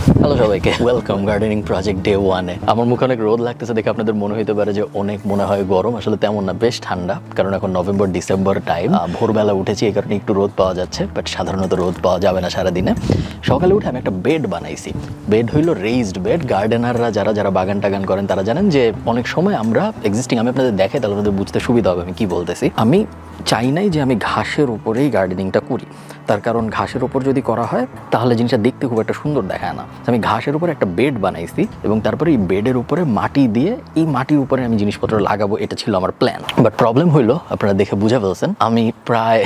Hello সবাইকে, welcome gardening project day 1-এ। আমার মুখে অনেক রোদ লাগতেছে দেখে আপনাদের মনে হইতে পারে যে অনেক মনে হয় গরম, আসলে তেমন না, বেশ ঠান্ডা। কারণ এখন নভেম্বর ডিসেম্বর টাইম, ভোরবেলা উঠেছি, এই কারণে একটু রোদ পাওয়া যাচ্ছে, বাট সাধারণত রোদ পাওয়া যাবে না সারাদিনে। সকালে উঠে আমি একটা বেড বানাইছি। বেড হইলো রেইজড বেড। গার্ডেনাররা যারা বাগান টাগান করেন তারা জানেন যে অনেক সময় আমরা এক্সিস্টিং, আমি আপনাদের দেখাই তাহলে আপনাদের বুঝতে সুবিধা হবে আমি কি বলতেছি। আমি চাই নাই যে আমি ঘাসের উপরেই গার্ডেনিংটা করি, তার কারণ ঘাসের উপর যদি করা হয় তাহলে জিনিসটা দেখতে খুব একটা সুন্দর দেখায় না। আমি ঘাসের উপরে একটা বেড বানাইছি এবং তারপরে এই বেডের উপরে মাটি দিয়ে এই মাটির উপরে আমি জিনিসপত্র লাগাবো, এটা ছিল আমার প্ল্যান। বাট প্রবলেম হইলো, আপনারা দেখে বুঝে ফেলছেন, আমি প্রায়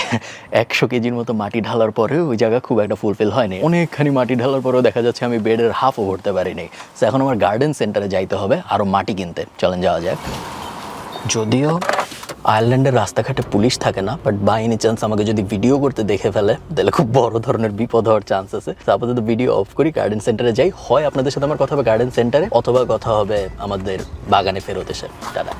100 কেজির মতো মাটি ঢালার পরেও ওই জায়গা খুব একটা ফুলফিল হয়নি। অনেকখানি মাটি ঢালার পরেও দেখা যাচ্ছে আমি বেডের হাফও ভরতে পারিনি। তো এখন আমার গার্ডেন সেন্টারে যাইতে হবে আরও মাটি কিনতে। চলেন যাওয়া যাক। যদিও আয়ারল্যান্ডের রাস্তাঘাটে পুলিশ থাকে না, বাট বাই এনি চান্স আমাকে যদি ভিডিও করতে দেখে ফেলে তাহলে খুব বড় ধরনের বিপদ হওয়ার চান্স আছে। তো আপাতত ভিডিও অফ করি, গার্ডেন সেন্টারে যাই। হয় আপনাদের সাথে আমার কথা হবে গার্ডেন সেন্টারে, অথবা কথা হবে আমাদের বাগানে ফেরত এসে। টাটা।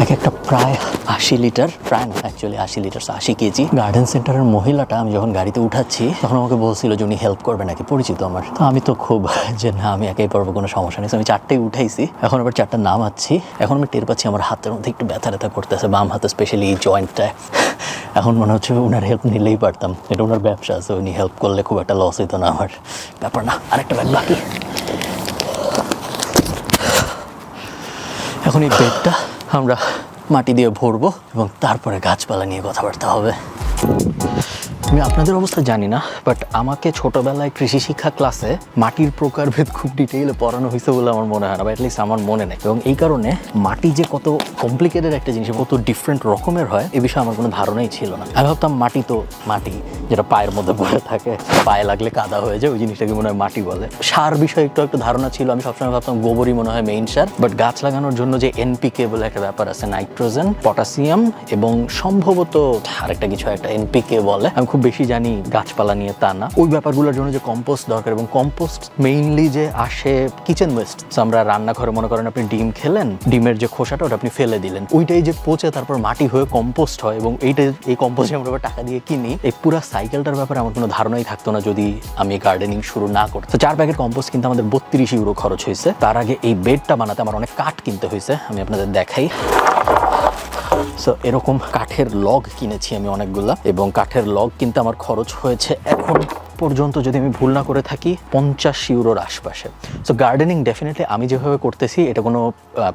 এক একটা প্রায় 80 লিটার, প্রায় না অ্যাকচুয়ালি 80 লিটার, 80 কেজি। গার্ডেন সেন্টারের মহিলাটা আমি যখন গাড়িতে উঠাচ্ছি তখন আমাকে বলছিল যে উনি হেল্প করবে নাকি, পরিচিত আমার। তো আমি তো খুব যে না আমি একাই পারবো, কোনো সমস্যা নেই। আমি 4টাই উঠাইছি, এখন আবার 4টা নামাচ্ছি। এখন আমি টের পাচ্ছি আমার হাতের মধ্যে একটু ব্যথা করতেছে, বাম হাতে স্পেশালি এই জয়েন্টটায়। এখন মনে হচ্ছে ওনার হেল্প নিলেই পারতাম, এটা ওনার ব্যবসা আছে, উনি হেল্প করলে খুব একটা লস হইতো না আমার। ব্যাপার না, আরেকটা ব্যাগ বাকি। এখন এই বেডটা আমরা মাটি দিয়ে ভরবো এবং তারপরে গাছপালা নিয়ে কথাবার্তা হবে। আমি আপনাদের অবস্থা জানি না, বাট আমাকে ছোটবেলায় কৃষি শিক্ষা ক্লাসে মাটির প্রকারভেদ খুব ডিটেইলে পড়ানো হয়েছে বলে আমার মনে হয় না, বা অ্যাটলিস্ট আমার মনে নেই। এবং এই কারণে মাটি যে কত কমপ্লিকেটেড একটা জিনিস, কত ডিফারেন্ট রকমের হয়, এ বিষয়ে আমার কোনো ধারণাই ছিল না। আমি ভাবতাম মাটি তো মাটি, যেটা পায়ের মধ্যে পড়ে থাকে, পায়ে লাগলে কাদা হয়ে যায়, ওই জিনিসটাকে মনে হয় মাটি বলে। সার বিষয়ে একটু ধারণা ছিল, আমি সবসময় ভাবতাম গোবরই মনে হয় মেইন সার। বাট গাছ লাগানোর জন্য যে এনপিকে বলে একটা ব্যাপার আছে, নাইট্রোজেন, পটাশিয়াম এবং সম্ভবত আরেকটা কিছু একটা এনপিকে বলে, আমি খুব বেশি জানি গাছপালা নিয়ে তা না। ওই ব্যাপারগুলোর জন্য যে কম্পোস্ট দরকার, এবং কম্পোস্ট মেইনলি যে আসে কিচেন ওয়েস্ট। আমরা রান্নাঘরে মনে করেন আপনি ডিম খেলেন, ডিমের যে খোসাটা ওটা আপনি ফেলে দিলেন, ওইটাই যে পচে তারপর মাটি হয়ে কম্পোস্ট হয়, এবং এই কম্পোস্ট আমরা টাকা দিয়ে কিনি। এই পুরো সাইকেলটার ব্যাপারে আমার কোনো ধারণাই থাকতো না যদি আমি গার্ডেনিং শুরু না করতাম। তো 4 প্যাকেট কম্পোস্ট কিন্তু আমাদের 32 ইউরো খরচ হয়েছে। তার আগে এই বেডটা বানাতে আমার অনেক কাঠ কিনতে হয়েছে, আমি আপনাদের দেখাই। সো এরকম কাঠের লগ কিনেছি আমি অনেকগুলা, এবং কাঠের লগ কিনতে আমার খরচ হয়েছে এখন পর্যন্ত, যদি আমি ভুল না করে থাকি, 50 ইউরোর আশপাশে। সো গার্ডেনিং ডেফিনেটলি আমি যেভাবে করতেছি এটা কোনো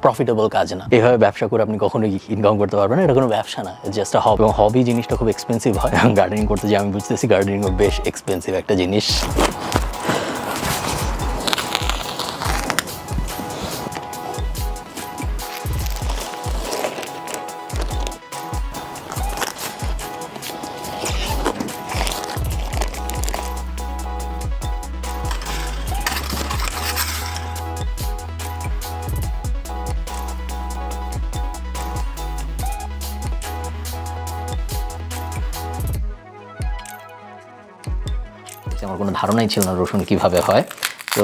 প্রফিটেবল কাজ না। এভাবে ব্যবসা করে আপনি কখনোই ইনকাম করতে পারবেন না, এটা কোনো ব্যবসা না, জাস্ট হবি। এবং হবি জিনিসটা খুব এক্সপেন্সিভ হয়। গার্ডেনিং করতে যে আমি বুঝতেছি গার্ডেনিং বেশ এক্সপেন্সিভ একটা জিনিস। আমার কোনো ধারণাই ছিল না রসুন কিভাবে হয়। তো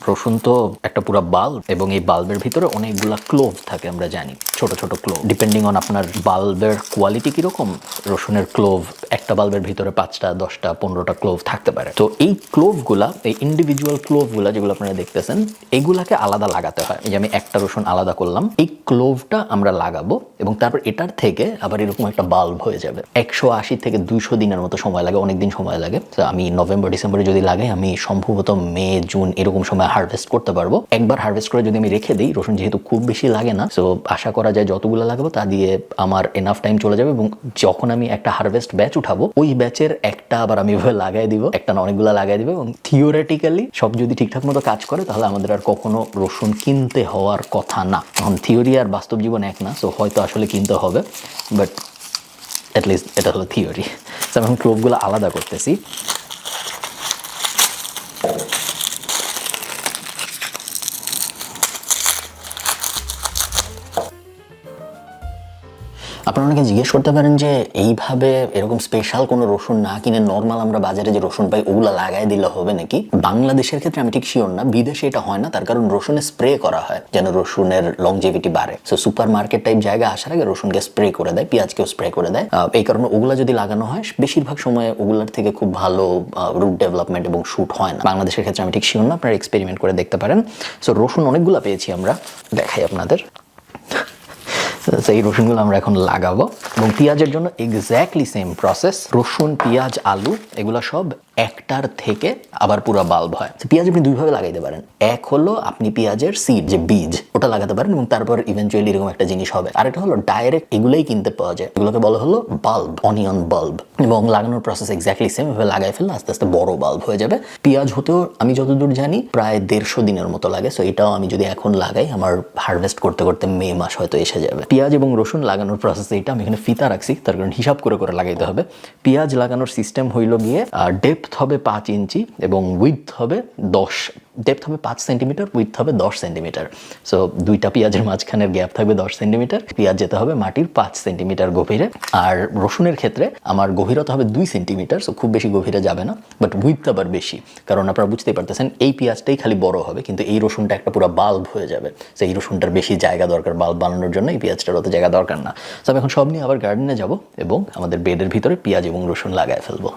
রসুন তো একটা পুরো বাল্ব, এবং এই বাল্বের ভিতরে অনেকগুলা ক্লোভ থাকে, আমরা জানি, ছোট ছোট ক্লোভ। ডিপেন্ডিং অন আপনার বাল্বের কোয়ালিটি কিরকম, রসুনের ক্লোভ একটা বাল্বের ভিতরে 5টা 10টা 15টা ক্লোভ থাকতে পারে। তো এই ক্লোভগুলা, এই ইন্ডিভিজুয়াল ক্লোভগুলা যেগুলো আপনারা দেখতেছেন, এগুলাকে আলাদা লাগাতে হয়। এই যে আমি একটা রসুন আলাদা করলাম, এই ক্লোভটা আমরা লাগাবো, এবং তারপর এটার থেকে আবার এরকম একটা বাল্ব হয়ে যাবে। 180 থেকে 200 দিনের মতো সময় লাগে, অনেকদিন সময় লাগে। তো আমি নভেম্বর ডিসেম্বরে যদি লাগাই, আমি সম্ভবত মে জুন এরকম সময় হারভেস্ট করতে পারবো। একবার হারভেস্ট করে যদি আমি রেখে দিই, রসুন যেহেতু খুব বেশি লাগে না, সো আশা করা যায় যতগুলো লাগাবো তা দিয়ে আমার এনাফ টাইম চলে যাবে। এবং যখন আমি একটা হারভেস্ট ব্যাচ উঠাবো, ওই ব্যাচের একটা আবার আমি এভাবে লাগাই দিব, একটা না অনেকগুলো লাগাই দিব। এবং থিওরিটিক্যালি সব যদি ঠিকঠাক মতো কাজ করে, তাহলে আমাদের আর কখনো রসুন কিনতে হওয়ার কথা না। এখন থিওরি আর বাস্তব জীবন এক না, সো হয়তো আসলে কিনতে হবে, বাট অ্যাটলিস্ট এটা হলো থিওরি। তো আমি এখন ক্লোভগুলো আলাদা করতেছি। আপনারা অনেকে জিজ্ঞেস করতে পারেন যে এইভাবে এরকম স্পেশাল কোনো রসুন না কিনে নর্মাল আমরা বাজারে যে রসুন পাই ওগুলো লাগাই দিলে হবে নাকি। বাংলাদেশের ক্ষেত্রে আমি ঠিক শিওর না, বিদেশে এটা হয় না, তার কারণ রসুনে স্প্রে করা হয় যেন রসুনের লংজিভিটি বাড়ে। সো সুপার মার্কেট টাইপ জায়গা আসার আগে রসুনকে স্প্রে করে দেয়, পেঁয়াজকেও স্প্রে করে দেয়। এই কারণে ওগুলা যদি লাগানো হয় বেশিরভাগ সময় ওগুলার থেকে খুব ভালো রুট ডেভেলপমেন্ট এবং শুট হয় না। বাংলাদেশের ক্ষেত্রে আমি ঠিক শিওর না, আপনারা এক্সপেরিমেন্ট করে দেখতে পারেন। সো রসুন অনেকগুলো পেয়েছি আমরা, দেখাই আপনাদের। এই রসুনগুলো আমরা এখন লাগাবো এবং পেঁয়াজের জন্য এক্স্যাক্টলি সেম প্রসেস। রসুন, পেঁয়াজ, আলু এগুলো সব একটার থেকে আবার পুরো বাল্ব হয়। পেঁয়াজ আপনি দুইভাবে লাগাইতে পারেন। এক হলো আপনি পেঁয়াজের সিড যে বীজ ওটা লাগাতে পারেন এবং তারপর ইভেনচুয়ালি এরকম একটা জিনিস হবে। আর এটা হলো ডাইরেক্ট এগুলোই কিনতে পাওয়া যায়, এগুলোকে বলা হলো বাল্ব, অনিয়ন বাল্ব। এবং লাগানোর প্রসেস এক্স্যাক্টলি সেম, এভাবে লাগাই ফেললে আস্তে আস্তে বড় বাল্ব হয়ে যাবে। পেঁয়াজ হতেও আমি যতদূর জানি প্রায় 150 দিনের মতো লাগে। সো এটাও আমি যদি এখন লাগাই আমার হারভেস্ট করতে করতে মে মাস হয়তো এসে যাবে। পেঁয়াজ এবং রসুন লাগানোর প্রসেস এটা, আমি এখানে ফিতা রাখছি তার কারণ হিসাব করে করে লাগাইতে হবে। পেঁয়াজ লাগানোর সিস্টেম হইল গিয়ে ডেপথ হবে 5 ইঞ্চি এবং উইথ হবে 10, ডেপথ হবে 5 সেন্টিমিটার, উইথ হবে 10 সেন্টিমিটার। সো দুইটা পেঁয়াজের মাঝখানের গ্যাপ থাকবে 10 সেন্টিমিটার। পেঁয়াজ যেতে হবে মাটির 5 সেন্টিমিটার গভীরে। আর রসুনের ক্ষেত্রে আমার গভীরতা হবে 2 সেন্টিমিটার। সো খুব বেশি গভীরে যাবে না, বাট উইথ আবার বেশি, কারণ আপনারা বুঝতেই পারতেছেন এই পেঁয়াজটাই খালি বড় হবে কিন্তু এই রসুনটা একটা পুরো বাল্ব হয়ে যাবে। সো এই রসুনটার বেশি জায়গা দরকার বাল্ব বানানোর জন্য, এই পেঁয়াজটার অত জায়গা দরকার না। সো আমি এখন সব নিয়ে আবার গার্ডেনে যাব এবং আমাদের বেডের ভিতরে পেঁয়াজ এবং রসুন লাগায় ফেলবো।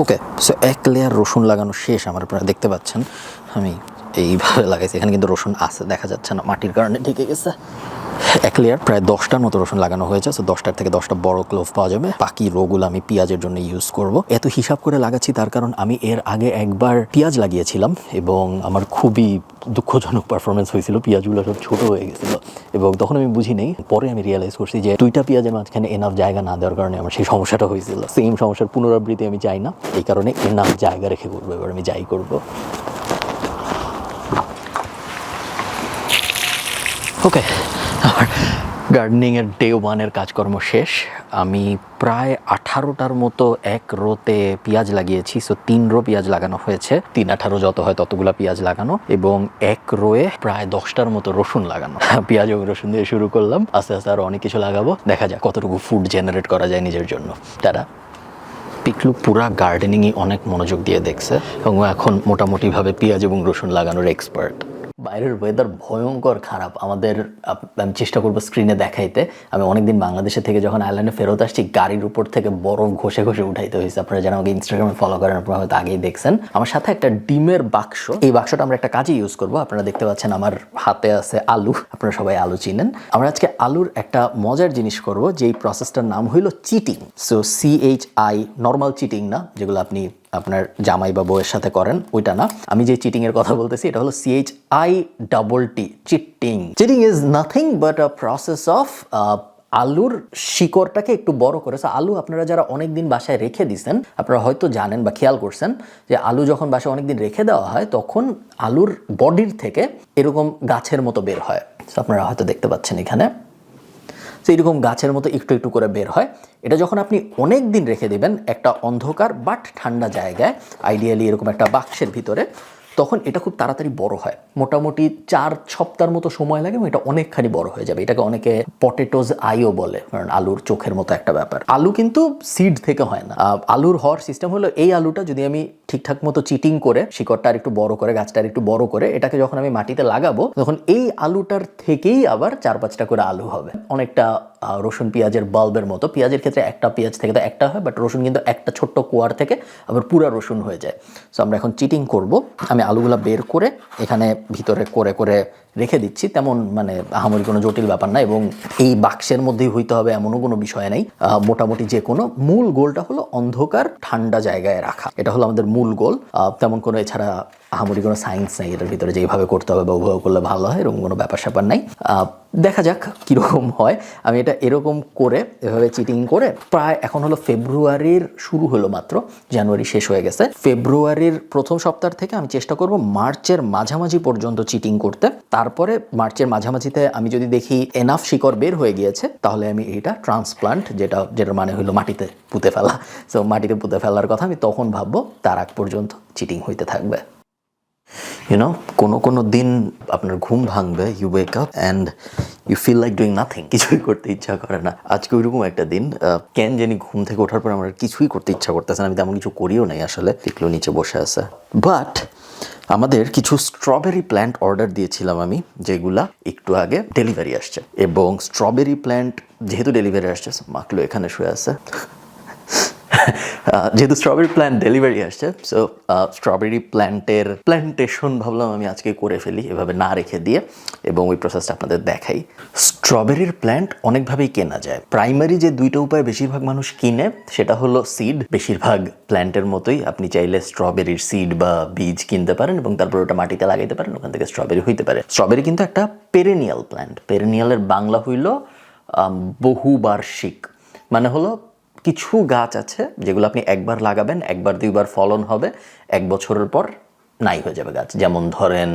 ওকে, সো এক লেয়ার রসুন লাগানো শেষ আমার, আপনারা দেখতে পাচ্ছেন আমি এইভাবে লাগাইছি। এখানে কিন্তু রসুন আছে, দেখা যাচ্ছে না মাটির কারণে ঢেকে গেছে। এক লেয়ার প্রায় 10টার মতো রসুন লাগানো হয়েছে। সো 10টার থেকে 10টা বড় ক্লোভ পাওয়া যাবে। বাকি রোগুলো আমি পেঁয়াজের জন্য ইউজ করব। এত হিসাব করে লাগাচ্ছি তার কারণ আমি এর আগে একবার পেঁয়াজ লাগিয়েছিলাম এবং আমার খুবই দুঃখজনক পারফরমেন্স হয়েছিল, পেঁয়াজগুলো সব ছোট হয়ে গেছিল এবং তখন আমি বুঝি নেই। পরে আমি রিয়েলাইজ করছি যে দুইটা পেঁয়াজের মাঝখানে এনাফ জায়গা না দেওয়ার কারণে আমার সেই সমস্যাটা হয়েছিল। সেম সমস্যার পুনরাবৃত্তি আমি চাই না, এই কারণে এনাফ জায়গা রেখে করবো। এবার আমি যাই করব। ওকে, আমার গার্ডেনিংয়ের ডে 1-এর কাজকর্ম শেষ। আমি প্রায় 18টার মতো এক রোতে পেঁয়াজ লাগিয়েছি। সো 3 রো পেঁয়াজ লাগানো হয়েছে, 3-18 যত হয় ততগুলো পেঁয়াজ লাগানো এবং এক রোয়ে প্রায় 10টার মতো রসুন লাগানো। পেঁয়াজ এবং রসুন দিয়ে শুরু করলাম, আস্তে আস্তে আরও অনেক কিছু লাগাবো, দেখা যাক কতটুকু ফুড জেনারেট করা যায় নিজের জন্য। তারা পিকলু পুরা গার্ডেনিংই অনেক মনোযোগ দিয়ে দেখছে এবং এখন মোটামুটিভাবে পেঁয়াজ এবং রসুন লাগানোর এক্সপার্ট। বাইরের ওয়েদার ভয়ঙ্কর খারাপ আমাদের, আমি চেষ্টা করবো স্ক্রিনে দেখাইতে। আমি অনেকদিন বাংলাদেশে থেকে যখন আইল্যান্ডে ফেরত আসছি গাড়ির উপর থেকে বরফ ঘষে ঘষে উঠাইতে হয়েছে। আপনারা যারা আমাকে ইনস্টাগ্রামে ফলো করেন আপনারা হয়তো আগেই দেখছেন। আমার সাথে একটা ডিমের বাক্স, এই বাক্সটা আমরা একটা কাজে ইউজ করবো। আপনারা দেখতে পাচ্ছেন আমার হাতে আছে আলু, আপনারা সবাই আলু চিনেন। আমরা আজকে আলুর একটা মজার জিনিস করব, যেই প্রসেসটার নাম হইল cheating. So CHI, normal cheating না যেগুলো আপনি আপনার জামাই বা বউয়ের সাথে করেন ওইটা না, আমি যে চিটিং এর কথা বলতেছি এটা হলো CHITT, cheating. Cheating is nothing but a process of আলুর শিকড়টাকে একটু বড় করে। আলু আপনারা যারা অনেকদিন বাসায় রেখে দিচ্ছেন আপনারা হয়তো জানেন বা খেয়াল করছেন যে আলু যখন বাসায় অনেকদিন রেখে দেওয়া হয় তখন আলুর বডির থেকে এরকম গাছের মতো বের হয়। আপনারা হয়তো দেখতে পাচ্ছেন এখানে এইরকম গাছের মতো একটু একটু করে বের হয়। এটা যখন আপনি অনেক দিন রেখে দেবেন একটা অন্ধকার বাট ঠান্ডা জায়গায়, আইডিয়ালি এরকম একটা বাক্সের ভিতরে, তখন এটা খুব তাড়াতাড়ি বড় হয়। মোটামুটি 4 সপ্তাহের মতো সময় লাগে এবং এটা অনেকখানি বড় হয়ে যাবে। এটাকে অনেকে পটেটোজ আইও বলে, কারণ আলুর চোখের মতো একটা ব্যাপার। আলু কিন্তু সিড থেকে হয় না। আলুর হওয়ার সিস্টেম হলো এই আলুটা যদি আমি ঠিকঠাক মতো চিটিং করে শিকড়টা আর একটু বড় করে গাছটা আর একটু বড় করে এটাকে যখন আমি মাটিতে লাগাবো তখন এই আলুটার থেকেই আবার 4-5টা করে আলু হবে। অনেকটা রসুন পেঁয়াজের বাল্বের মতো। পেঁয়াজের ক্ষেত্রে একটা পেঁয়াজ থেকে তো একটা হয়, বাট রসুন কিন্তু একটা ছোট্ট কোয়ার থেকে আবার পুরা রসুন হয়ে যায়। সো আমরা এখন চিটিং করব। আমি আলুগুলা বের করে এখানে ভিতরে করে করে রেখে দিচ্ছি, তেমন মানে আহামরি কোনো জটিল ব্যাপার না এবং এই বাক্সের মধ্যেই হইতে হবে এমনও কোনো বিষয় নেই। মোটামুটি যে কোনো, মূল গোলটা হলো অন্ধকার ঠান্ডা জায়গায় রাখা, এটা হলো আমাদের মূল গোল। তেমন কোনো এছাড়া আহামরি কোনো সায়েন্স নেই এটার ভিতরে যে এইভাবে করতে হবে বা ওভাবে করলে ভালো হয় এরকম কোনো ব্যাপার স্যাপার নাই। দেখা যাক কীরকম হয়। আমি এটা এরকম করে এভাবে চিটিং করে প্রায় এখন হলো ফেব্রুয়ারির শুরু হলো মাত্র, জানুয়ারি শেষ হয়ে গেছে, ফেব্রুয়ারির প্রথম সপ্তাহ থেকে আমি চেষ্টা করব মার্চের মাঝামাঝি পর্যন্ত চিটিং করতে। তারপরে মার্চের মাঝামাঝিতে আমি যদি দেখি এনাফ শিকড় বের হয়ে গিয়েছে তাহলে আমি এইটা ট্রান্সপ্লান্ট, যেটার মানে হলো মাটিতে পুঁতে ফেলা, সো মাটিতে পুঁতে ফেলার কথা আমি তখন ভাববো। তার আগ পর্যন্ত চিটিং হইতে থাকবে। ইউনো কোনো দিন আপনার ঘুম ভাঙবে, you wake up and you feel like doing nothing, কিছুই করতে ইচ্ছা করে না। আজকে ওইরকম একটা দিন, কেন জানি ঘুম থেকে ওঠার পর আমার কিছুই করতে ইচ্ছা করতেছে না। আমি তেমন কিছু করিও নাই আসলে, টিকলো নিচে বসে আছে। বাট আমাদের কিছু স্ট্রবেরি প্ল্যান্ট অর্ডার দিয়েছিলাম আমি, যেগুলা একটু আগে ডেলিভারি আসছে। এবং স্ট্রবেরি প্ল্যান্ট যেহেতু ডেলিভারি আসছে, মাকলো এখানে শুয়ে আছে, যেহেতু স্ট্রবেরি প্ল্যান্ট ডেলিভারি আসছে, সো স্ট্রবেরি প্ল্যান্টের প্ল্যান্টেশন ভাবলাম আমি আজকে করে ফেলি এভাবে না রেখে দিয়ে, এবং ওই প্রসেসটা আপনাদের দেখাই। স্ট্রবেরির প্ল্যান্ট অনেকভাবেই কেনা যায়। প্রাইমারি যে দুইটা উপায় বেশিরভাগ মানুষ কিনে সেটা হলো সিড। বেশিরভাগ প্ল্যান্টের মতোই আপনি চাইলে স্ট্রবেরির সিড বা বীজ কিনতে পারেন এবং তারপর ওটা মাটিতে লাগাইতে পারেন, ওখান থেকে স্ট্রবেরি হইতে পারে। স্ট্রবেরি কিন্তু একটা পেরেনিয়াল প্ল্যান্ট। পেরেনিয়ালের বাংলা হইল বহুবার্ষিক, মানে হলো কিছু গাছ আছে যেগুলো আপনি একবার লাগাবেন, একবার দুইবার ফলন হবে, 1 বছরের পর নাই হয়ে যাবে গাছ। যেমন ধরেন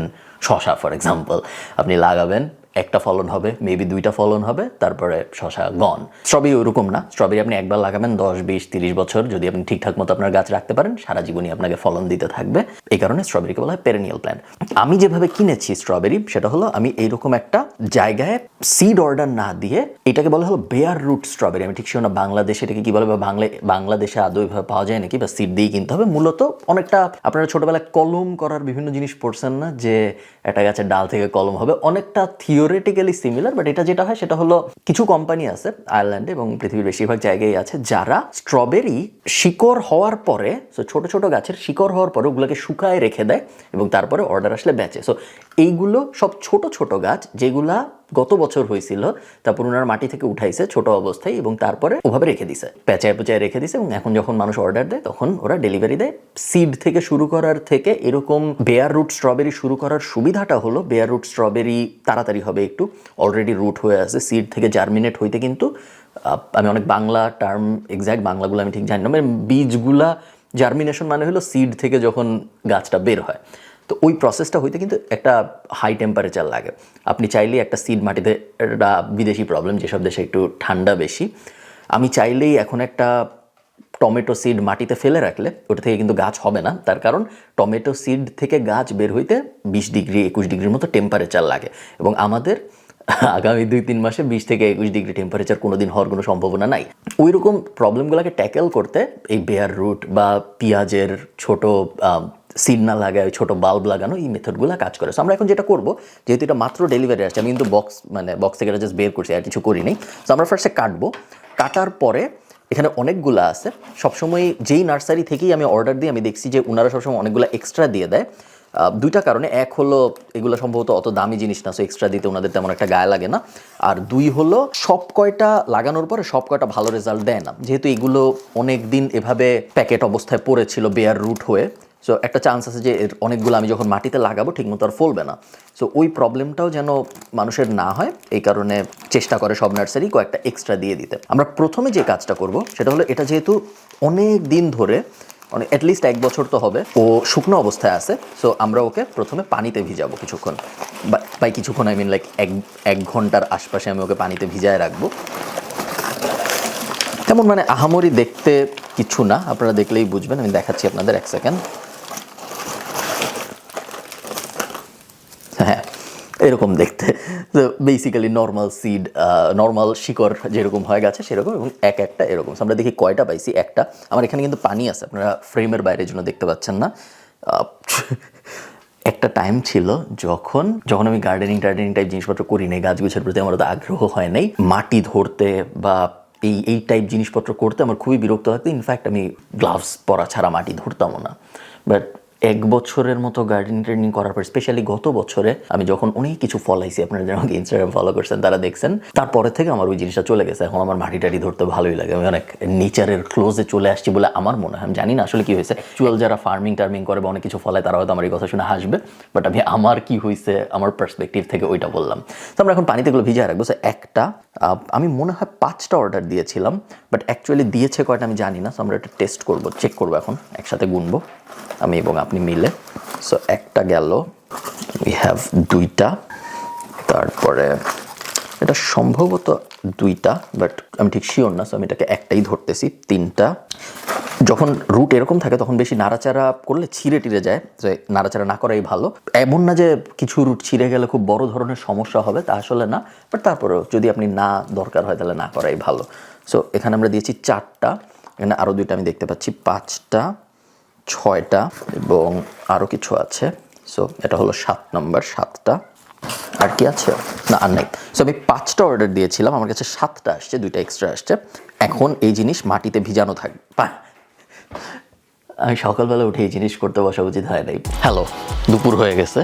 শশা ফর এক্সাম্পল, আপনি লাগাবেন, একটা ফলন হবে, মেবি 2টা ফলন হবে, তারপরে শশা গন। স্ট্রবেরি ওরকম না, স্ট্রবেরি আপনি একবার লাগাবেন 10, 20, 30 বছর যদি আপনি ঠিকঠাক মতো আপনার গাছ রাখতে পারেন, সারা জীবনই আপনাকে ফলন দিতে থাকবে। এই কারণে স্ট্রবেরিকে বলা হয় পেরেনিয়াল প্ল্যান্ট। আমি যেভাবে কিনেছি স্ট্রবেরি সেটা হলো আমি এইরকম একটা জায়গায় সিড অর্ডার না দিয়ে, এটাকে বলা হলো বেয়ার রুট স্ট্রবেরি। আমি ঠিক শিওর না বাংলাদেশে এটাকে কি বলে বা বাংলাদেশে আদৌ এভাবে পাওয়া যায় নাকি, বা সিড দিয়েই কিনতে হবে। মূলত অনেকটা আপনারা ছোটবেলায় কলম করার বিভিন্ন জিনিস পড়ছেন না, যে একটা গাছের ডাল থেকে কলম হবে, অনেকটা থিওরিটিক্যালি সিমিলার। বাট এটা যেটা হয় সেটা হলো কিছু কোম্পানি আছে আয়ারল্যান্ডে এবং পৃথিবীর বেশিরভাগ জায়গায় আছে যারা স্ট্রবেরি শিকড় হওয়ার পরে, ছোট ছোট গাছের শিকড় হওয়ার পরে ওগুলোকে শুকায় রেখে দেয় এবং তারপরে অর্ডার আসলে বেচে। সো এইগুলো সব ছোট ছোট গাছ যেগুলা গত বছর হয়েছিল, তারপর ওনারা মাটি থেকে উঠাইছে ছোট অবস্থায় এবং তারপরে ওভাবে রেখে দিছে, পেঁচায় পেঁচায় রেখে দিছে। এবং এখন যখন মানুষ অর্ডার দেয় তখন ওরা ডেলিভারি দেয়। সিড থেকে শুরু করার থেকে এরকম বেয়ার রুট স্ট্রবেরি শুরু করার সুবিধাটা হলো, বেয়ার রুট স্ট্রবেরি তাড়াতাড়ি হবে একটু, অলরেডি রুট হয়ে আছে। সিড থেকে জার্মিনেট হইতে কিন্তু আমি অনেক বাংলা টার্ম, এক্স্যাক্ট বাংলাগুলো আমি ঠিক জানি না, মানে বীজগুলা জার্মিনেশন মানে হলো সিড থেকে যখন গাছটা বের হয়, তো ওই প্রসেসটা হইতে কিন্তু একটা হাই টেম্পারেচার লাগে। আপনি চাইলেই একটা সিড মাটিতে, এটা বিদেশি প্রবলেম, যেসব দেশে একটু ঠান্ডা বেশি, আমি চাইলেই এখন একটা টমেটো সিড মাটিতে ফেলে রাখলে ওটা থেকে কিন্তু গাছ হবে না। তার কারণ টমেটো সিড থেকে গাছ বের হইতে 20 ডিগ্রি 21 ডিগ্রির মতো টেম্পারেচার লাগে, এবং আমাদের আগামী 2-3 মাসে 20 থেকে 21 ডিগ্রি টেম্পারেচার কোনোদিন হওয়ার কোনো সম্ভাবনা নাই। ওই রকম প্রবলেমগুলোকে ট্যাকেল করতে এই বেয়ার রুট বা পেঁয়াজের ছোট সিড না লাগায় ছোট বাল্ব লাগানো, এই মেথডগুলো কাজ করে। সো আমরা এখন যেটা করবো, যেহেতু এটা মাত্র ডেলিভারি আসছে, আমি কিন্তু বক্স থেকে এটা জাস্ট বের করছি, আর কিছু করি নাই। সো আমরা ফার্স্টে কাটবো, কাটার পরে এখানে অনেকগুলো আছে। সবসময় যেই নার্সারি থেকেই আমি অর্ডার দিই, আমি দেখছি যে ওনারা সবসময় অনেকগুলো এক্সট্রা দিয়ে দেয়। 2টা কারণে, এক হলো এগুলো সম্ভবত অত দামি জিনিস না, সো এক্সট্রা দিতে ওনাদের তেমন একটা গায়ে লাগে না। আর 2 হলো সব কয়টা লাগানোর পরে সব কয়টা ভালো রেজাল্ট দেয় না, যেহেতু এগুলো অনেক দিন এভাবে প্যাকেট অবস্থায় পড়েছিল বেয়ার রুট হয়ে। সো একটা চান্স আছে যে এর অনেকগুলো আমি যখন মাটিতে লাগাবো ঠিকমতো আর ফলবে না। সো ওই প্রবলেমটাও যেন মানুষের না হয়, এই কারণে চেষ্টা করে সব নার্সারি কয়েকটা এক্সট্রা দিয়ে দিতে। আমরা প্রথমে যে কাজটা করব সেটা হলো, এটা যেহেতু অনেক দিন ধরে, অ্যাটলিস্ট 1 বছর তো হবে ও শুকনো অবস্থায় আছে, সো আমরা ওকে প্রথমে পানিতে ভিজাবো কিছুক্ষণ, বাই কিছুক্ষণ আই মিন লাইক 1 ঘন্টার আশপাশে আমি ওকে পানিতে ভিজায় রাখবো। তেমন মানে আহামরি দেখতে কিছু না, আপনারা দেখলেই বুঝবেন। আমি দেখাচ্ছি আপনাদের 1 সেকেন্ড। হ্যাঁ, এরকম দেখতে। তো বেসিক্যালি নর্মাল সিড, নর্মাল শিকড় যেরকম হয় গাছে সেরকম, এবং একটা এরকম। আমরা দেখি কয়টা পাইছি, একটা। আমার এখানে কিন্তু পানি আছে, আপনারা ফ্রেমের বাইরের জন্য দেখতে পাচ্ছেন না। একটা টাইম ছিল যখন আমি গার্ডেনিং টাইপ জিনিসপত্র করি নাই, গাছগুছের প্রতি আমার তো আগ্রহ হয় নাই, মাটি ধরতে বা এই টাইপ জিনিসপত্র করতে আমার খুবই বিরক্ত লাগতো। ইনফ্যাক্ট আমি গ্লাভস পরা ছাড়া মাটি ধরতামও না। বাট 1 বছরের মতো গার্ডেন ট্রেনিং করার পর, স্পেশালি গত বছরে আমি যখন অনেক কিছু ফলাইছি, আপনারা যারা আমাকে ইনস্টাগ্রাম ফলো করছেন তারা দেখছেন, তারপরে থেকে আমার ওই জিনিসটা চলে গেছে। এখন আমার মাটি টাটি ধরতে ভালোই লাগে, আমি অনেক নেচারের ক্লোজে চলে আসছি বলে আমার মনে হয়। আমি জানি না আসলে কি হয়েছে, অ্যাকচুয়াল যারা ফার্মিং টার্মিং করে বা অনেক কিছু ফলায় তারা হয়তো আমার এই কথা শুনে হাসবে, বাট আমি আমার কি হয়েছে আমার পার্সপেক্টিভ থেকে ওইটা বললাম। তো আমরা এখন পানিতে এগুলো ভিজিয়ে রাখবো। একটা আমি মনে হয় 5টা অর্ডার দিয়েছিলাম, বাট অ্যাকচুয়ালি দিয়েছে কয়টা আমি জানি না। সো আমরা এটা টেস্ট করবো, চেক করবো, এখন একসাথে গুনবো আমি এবং আপনি মিলে। সো একটা গেল, উই হ্যাভ 2টা, তারপরে এটা সম্ভবত 2টা, বাট আমি ঠিক শিওর না। সো আমি এটাকে একটাই ধরতেছি। 3টা। যখন রুট এরকম থাকে তখন বেশি নাড়াচাড়া করলে ছিঁড়ে টিড়ে যায়, যে নাড়াচাড়া না করাই ভালো। এমন না যে কিছু রুট ছিঁড়ে গেলে খুব বড় ধরনের সমস্যা হবে, তা আসলে না, বাট তারপরেও যদি আপনি না দরকার হয় তাহলে না করাই ভালো। সো এখানে আমরা দিয়েছি 4টা, এখানে আরও 2টা আমি দেখতে পাচ্ছি, 5টা, 6টা এবং আরও কিছু আছে। সো এটা হলো 7 নম্বর, 7টা। আর কি আছে? না, আর নাই। সো আমি 5টা অর্ডার দিয়েছিলাম, আমার কাছে 7টা আসছে, 2টা এক্সট্রা আসছে। এখন এই জিনিস মাটিতে ভিজানো থাকবে। আমি সকালবেলা উঠে এই জিনিস করতে বসা উচিত হয় নাই। হ্যালো, দুপুর হয়ে গেছে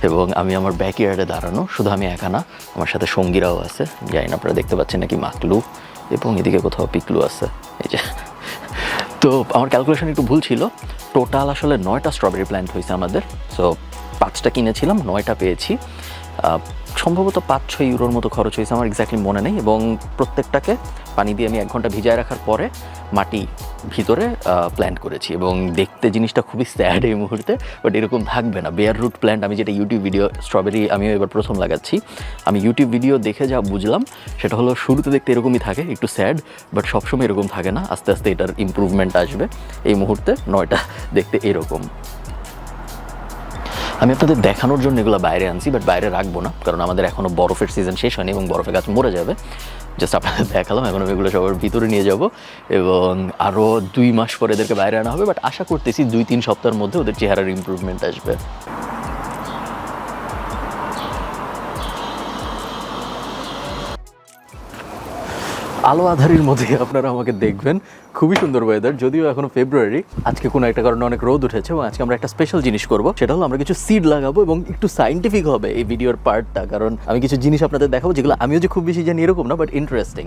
এবং আমি আমার ব্যাকইয়ার্ডে দাঁড়ানো। শুধু আমি একা না, আমার সাথে সঙ্গীরাও আছে। জানি না আপনারা দেখতে পাচ্ছেন নাকি, মাকলু এবং এদিকে কোথাও পিকলু আছে, এই যে। তো আমার ক্যালকুলেশন একটু ভুল ছিল। টোটাল আসলে 9টা স্ট্রবেরি প্ল্যান্ট হয়েছে আমাদের। সো 5টা কিনেছিলাম, 9টা পেয়েছি। সম্ভবত 5-6 ইউরোর মতো খরচ হয়েছে, আমার এক্স্যাক্টলি মনে নেই। এবং প্রত্যেকটাকে পানি দিয়ে আমি 1 ঘন্টা ভিজায় রাখার পরে মাটি ভিতরে প্ল্যান্ট করেছি। এবং দেখতে জিনিসটা খুবই স্যাড এই মুহূর্তে, বাট এরকম থাকবে না। বেয়ার রুট প্ল্যান্ট, আমি যেটা ইউটিউব ভিডিও, স্ট্রবেরি আমিও এবার প্রথম লাগাচ্ছি। আমি ইউটিউব ভিডিও দেখে যা বুঝলাম সেটা হলো শুরুতে দেখতে এরকমই থাকে, একটু স্যাড, বাট সবসময় এরকম থাকে না। আস্তে আস্তে এটার ইমপ্রুভমেন্ট আসবে। এই মুহূর্তে 9টা দেখতে এরকম। আমি আপনাদের দেখানোর জন্য এগুলো বাইরে আনছি, বাট বাইরে রাখবো না, কারণ আমাদের এখনও বরফের সিজন শেষ হয়নি এবং বরফে গাছ মরে যাবে। জাস্ট আপনাদের দেখালাম। এখন আমি এগুলো সবার ভিতরে নিয়ে যাব এবং আরও 2 মাস পরে এদেরকে বাইরে আনা হবে। বাট আশা করতেছি 2-3 সপ্তাহের মধ্যে ওদের চেহারার ইমপ্রুভমেন্ট আসবে। আলো আধারির মধ্যে আপনারা আমাকে দেখবেন। খুবই সুন্দর ওয়েদার, যদিও এখনো ফেব্রুয়ারি। আজকে কোনো একটা কারণে অনেক রোদ উঠেছে এবং আজকে আমরা একটা স্পেশাল জিনিস করব, সেটা হলো আমরা কিছু সিড লাগাবো এবং একটু সাইন্টিফিক হবে এই ভিডিওর পার্টটা, কারণ আমি কিছু জিনিস আপনাদের দেখাবো যেগুলো আমিও যে খুব বেশি জানি এরকম না, বাট ইন্টারেস্টিং।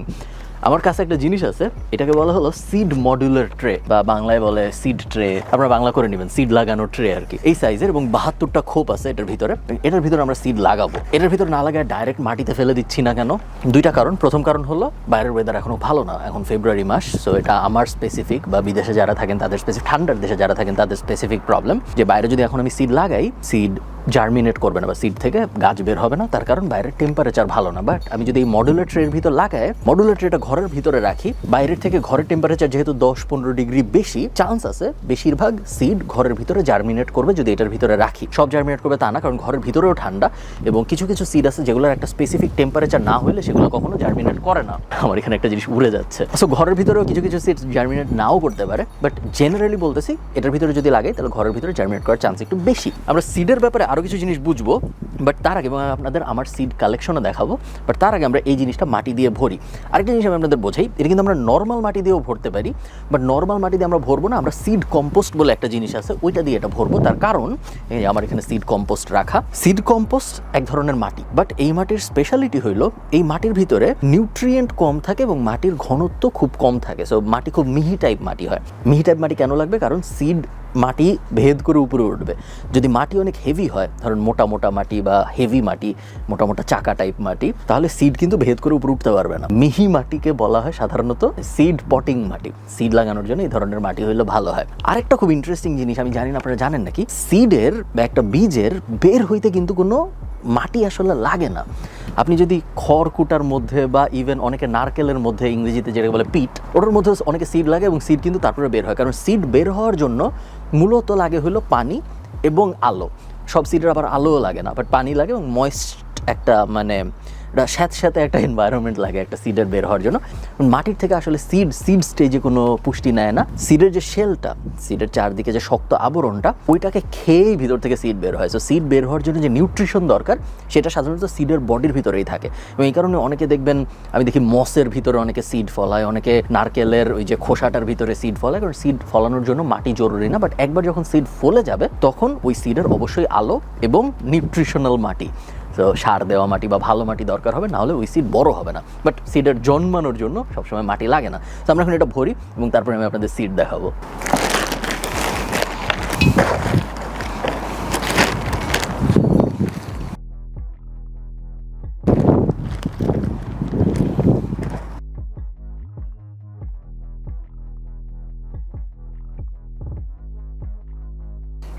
আমার কাছে একটা জিনিস আছে, এটাকে বলা হলো সিড মডুলার ট্রে, বা বাংলায় বলে সিড ট্রে। আপনারা বাংলা করে নেবেন, সিড লাগানোর ট্রে আর কি। এই সাইজের এবং 72টা খোপ আছে এটার ভিতরে। এটার ভিতরে আমরা সিড লাগাবো। এটার ভিতরে না লাগায় ডাইরেক্ট মাটিতে ফেলে দিচ্ছি না কেন? 2টা কারণ। প্রথম কারণ হলো বাইরের ওয়েদার এখনো ভালো না, এখন ফেব্রুয়ারি মাস। সো এটা আমার স্পেসিফিক, বা বিদেশে যারা থাকেন তাদের স্পেসিফিক, ঠান্ডার দেশে যারা থাকেন তাদের স্পেসিফিক প্রবলেম, যে বাইরে যদি এখন আমি সিড লাগাই, সিড জার্মিনেট করবে না বা সিড থেকে গাছ বের হবে না, তার কারণ বাইরের টেম্পারেচার ভালো না। বাট আমি যদি এই মডুলার ট্রের ভিতর লাগাই, মডুলার ট্রেটা ঘরের ভিতরে রাখি, বাইরের থেকে ঘরের টেম্পারেচার যেহেতু 10-15 ডিগ্রি বেশি, চান্স আছে বেশিরভাগ সিড ঘরের ভিতরে জার্মিনেট করবে যদি এটার ভিতরে রাখি। সব জার্মিনেট করবে তা না, কারণ ঘরের ভিতরেও ঠান্ডা এবং কিছু কিছু সিড আছে যেগুলোর একটা স্পেসিফিক টেম্পারেচার না হলে সেগুলো কখনো জার্মিনেট করে না। আমার এখানে একটা জিনিস উড়ে যাচ্ছে। সো ঘরের ভিতরেও কিছু কিছু সিড জার্মিনেট নাও করতে পারে, বাট জেনারেলি বলতেছি এটার ভিতরে যদি লাগাই তাহলে ঘরের ভিতরে জার্মিনেট করার চান্স একটু বেশি। আমরা সিডের ব্যাপারে আরও কিছু জিনিস বুঝবো, বাট তার আগে আপনাদের আমার সিড কালেকশনও দেখাবো। বাট তার আগে আমরা এই জিনিসটা মাটি দিয়ে ভরি। আরেকটা জিনিস আমি আপনাদের বোঝাই, এটা কিন্তু আমরা নর্মাল মাটি দিয়েও ভরতে পারি, বাট নর্মাল মাটি দিয়ে আমরা ভরবো না, আমরা সিড কম্পোস্ট বলে একটা জিনিস আছে, ওইটা দিয়ে এটা ভরবো। তার কারণ এই আমার এখানে সিড কম্পোস্ট রাখা। সিড কম্পোস্ট এক ধরনের মাটি, বাট এই মাটির স্পেশালিটি হইলো এই মাটির ভিতরে নিউট্রিয়েন্ট কম থাকে এবং মাটির ঘনত্ব খুব কম থাকে। সো মাটি খুব মিহি টাইপ মাটি হয়। মিহি টাইপ মাটি কেন লাগবে? কারণ সিড মাটি ভেদ করে উপরে উঠবে। যদি মাটি অনেক হেভি হয়, ধরুন মোটা মোটা মাটি বা হেভি মাটি, মোটা মোটা চাকা টাইপ মাটি, তাহলে সিড কিন্তু ভেদ করে উপরে উঠতে পারবে না। মিহি মাটিকে বলা হয় সাধারণত সিড পটিং মাটি। সিড লাগানোর জন্য এই ধরনের মাটি হইলে ভালো হয়। আরেকটা খুব ইন্টারেস্টিং জিনিস, আমি জানি না আপনারা জানেন নাকি, সিডের বা একটা বীজের বের হইতে কিন্তু কোনো মাটি আসলে লাগে না। আপনি যদি খড়কুটার মধ্যে বা ইভেন অনেকে নারকেলের মধ্যে, ইংরেজিতে যেটা বলে পিট, ওটার মধ্যে অনেকে সিড লাগে এবং সিড কিন্তু তারপরে বের হয়। কারণ সিড বের হওয়ার জন্য মূলত লাগে হলো পানি এবং আলো। সব সিডের আবার আলোও লাগে না, বাট পানি লাগে এবং ময়েস্ট একটা মানে এটা স্যাঁতস্যাঁতে একটা এনভায়রনমেন্ট লাগে একটা সিডের বের হওয়ার জন্য। মাটির থেকে আসলে সিড স্টেজে কোনো পুষ্টি নেয় না। সিডের যে শেলটা, সিডের চারদিকে যে শক্ত আবরণটা, ওইটাকে খেয়েই ভিতর থেকে সিড বের হয়। সো সিড বের হওয়ার জন্য যে নিউট্রিশন দরকার সেটা সাধারণত সিডের বডির ভিতরেই থাকে। এবং এই কারণে অনেকে দেখবেন, আমি দেখি মসের ভিতরে অনেকে সিড ফলায়, অনেকে নারকেলের ওই যে খোসাটার ভিতরে সিড ফলায়, কারণ সিড ফলানোর জন্য মাটি জরুরি না। বাট একবার যখন সিড ফলে যাবে তখন ওই সিডের অবশ্যই আলো এবং নিউট্রিশনাল মাটি, তো সার দেওয়া মাটি বা ভালো মাটি দরকার হবে, না হলে ওই সিড বড় হবে না। বাট সিডের জন্মানোর জন্য সবসময় মাটি লাগে না। তো আমরা এখন এটা ভরি এবং তারপরে আমি আপনাদের সিড দেখাবো।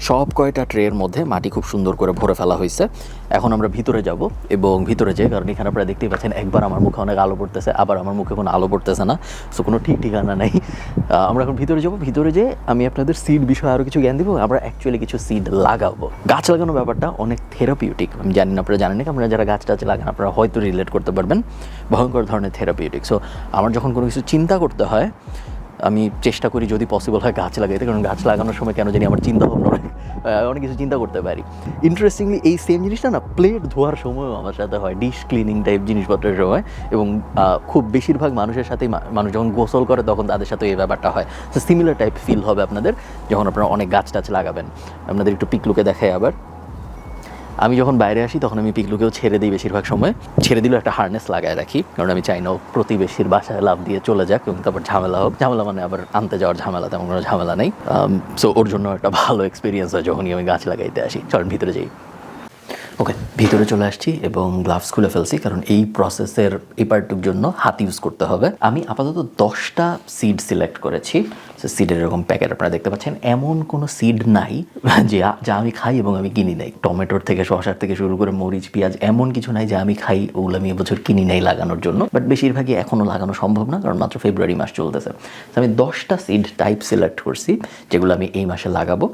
সব কয়টা ট্রের মধ্যে মাটি খুব সুন্দর করে ভরে ফেলা হয়েছে। এখন আমরা ভিতরে যাব এবং ভিতরে যাই, কারণ এখানে আপনারা দেখতেই পাচ্ছেন একবার আমার মুখে অনেক আলো পড়তেছে, আবার আমার মুখে কোনো আলো পড়তেছে না। সো কোনো ঠিক ঠিকানা নেই। আমরা এখন ভিতরে যাব। ভিতরে যেয়ে আমি আপনাদের সিড বিষয়ে আরও কিছু জ্ঞান দিব। আমরা অ্যাকচুয়ালি কিছু সিড লাগাবো। গাছ লাগানোর ব্যাপারটা অনেক থেরাপিউটিক। আমি জানি না আপনারা জানেন না, আপনারা যারা গাছ টাছ লাগান আপনারা হয়তো রিলেট করতে পারবেন। ভয়ঙ্কর ধরনের থেরাপিউটিক। সো আমার যখন কোনো কিছু চিন্তা করতে হয় আমি চেষ্টা করি যদি পসিবল হয় গাছ লাগাইতে, কারণ গাছ লাগানোর সময় কেন জানি আমার চিন্তা ভাবনা অনেক কিছু চিন্তা করতে পারি। ইন্টারেস্টিংলি এই সেম জিনিসটা না প্লেট ধোয়ার সময়ও আমার সাথে হয়, ডিশ ক্লিনিং টাইপ জিনিসপত্রের সময়। এবং খুব বেশিরভাগ মানুষের সাথেই, মানুষ যখন গোসল করে তখন তাদের সাথে এই ব্যাপারটা হয়। তো সিমিলার টাইপ ফিল হবে আপনাদের যখন আপনারা অনেক গাছ টাছ লাগাবেন। আপনাদের একটু পিকলুকে দেখাই আবার। আমি যখন বাইরে আসি তখন আমি পিকলুকেও ছেড়ে দিই বেশিরভাগ সময়। ছেড়ে দিলেও একটা হার্নেস লাগায় রাখি, কারণ আমি চাই না প্রতিবেশীর বাসায় লাভ দিয়ে চলে যাক এবং তারপর ঝামেলা হোক। ঝামেলা মানে আবার আনতে যাওয়ার ঝামেলা, তেমন কোনো ঝামেলা নেই। সো ওর জন্য একটা ভালো এক্সপিরিয়েন্স হয় যখনই আমি গাছ লাগাইতে আসি। চলেন ভিতরে যাই। ওকে, ভিতরে চলে আসছি এবং গ্লাভস খুলে ফেলছি, কারণ এই প্রসেসের এই পার্টটুর জন্য হাত ইউজ করতে হবে। আমি আপাতত 10টা সিড সিলেক্ট করেছি। সিডের এরকম প্যাকেট আপনারা দেখতে পাচ্ছেন। এমন কোনো সিড নাই যা আমি খাই এবং আমি কিনি নাই। টমেটোর থেকে শসার থেকে শুরু করে মরিচ পেঁয়াজ এমন কিছু নাই যা আমি খাই, ওগুলো আমি এবছর কিনি নাই লাগানোর জন্য। বাট বেশিরভাগই এখনও লাগানো সম্ভব না, কারণ মাত্র ফেব্রুয়ারি মাস চলতেছে। আমি 10টা সিড টাইপ সিলেক্ট করছি যেগুলো আমি এই মাসে লাগাবো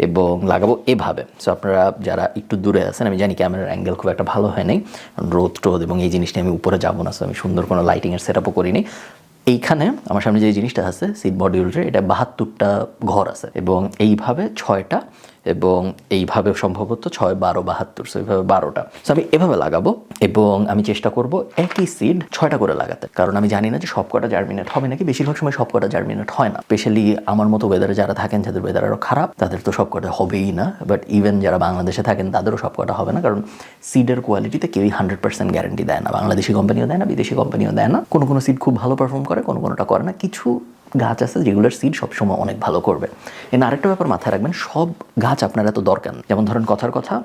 এবং লাগাবো এভাবে। সো আপনারা যারা একটু দূরে আছেন, আমি জানি ক্যামেরার অ্যাঙ্গেল খুব একটা ভালো হয় নাই, রোদ টোদ এবং এই জিনিসটা আমি উপরে যাবো না। সো আমি সুন্দর কোনো লাইটিংয়ের সেট আপও করিনি। এইখানে আমার সামনে যে জিনিসটা আছে সিড মডিউলটা, এটা 72টা ঘর আছে এবং এইভাবে 6টা এবং এইভাবে সম্ভবত 6, 12, 72, সো এইভাবে 12টা। সো আমি এভাবে লাগাবো এবং আমি চেষ্টা করব একই সিড 6টা করে লাগাতে, কারণ আমি জানি না যে সব কটা জার্মিনেট হবে নাকি। বেশিরভাগ সময় সব কটা জার্মিনেট হয় না, স্পেশালি আমার মতো ওয়েদারে যারা থাকেন, যাদের ওয়েদার আরও খারাপ, তাদের তো সব কটা হবেই না। বাট ইভেন যারা বাংলাদেশে থাকেন তাদেরও সব কটা হবে না, কারণ সিডের কোয়ালিটিতে কেউই 100% গ্যারান্টি দেয় না। বাংলাদেশি কোম্পানিও দেয় না, বিদেশি কোম্পানিও দেয় না। কোনো কোনো সিড খুব ভালো পারফর্ম করে, কোনোটা করে না। কিছু গাছ আছে যেগুলোর সিড সবসময় অনেক ভালো করবে। আরেকটা ব্যাপার মাথায় রাখবেন, সব গাছ আপনার এত দরকার নেই। যেমন ধরেন কথার কথা,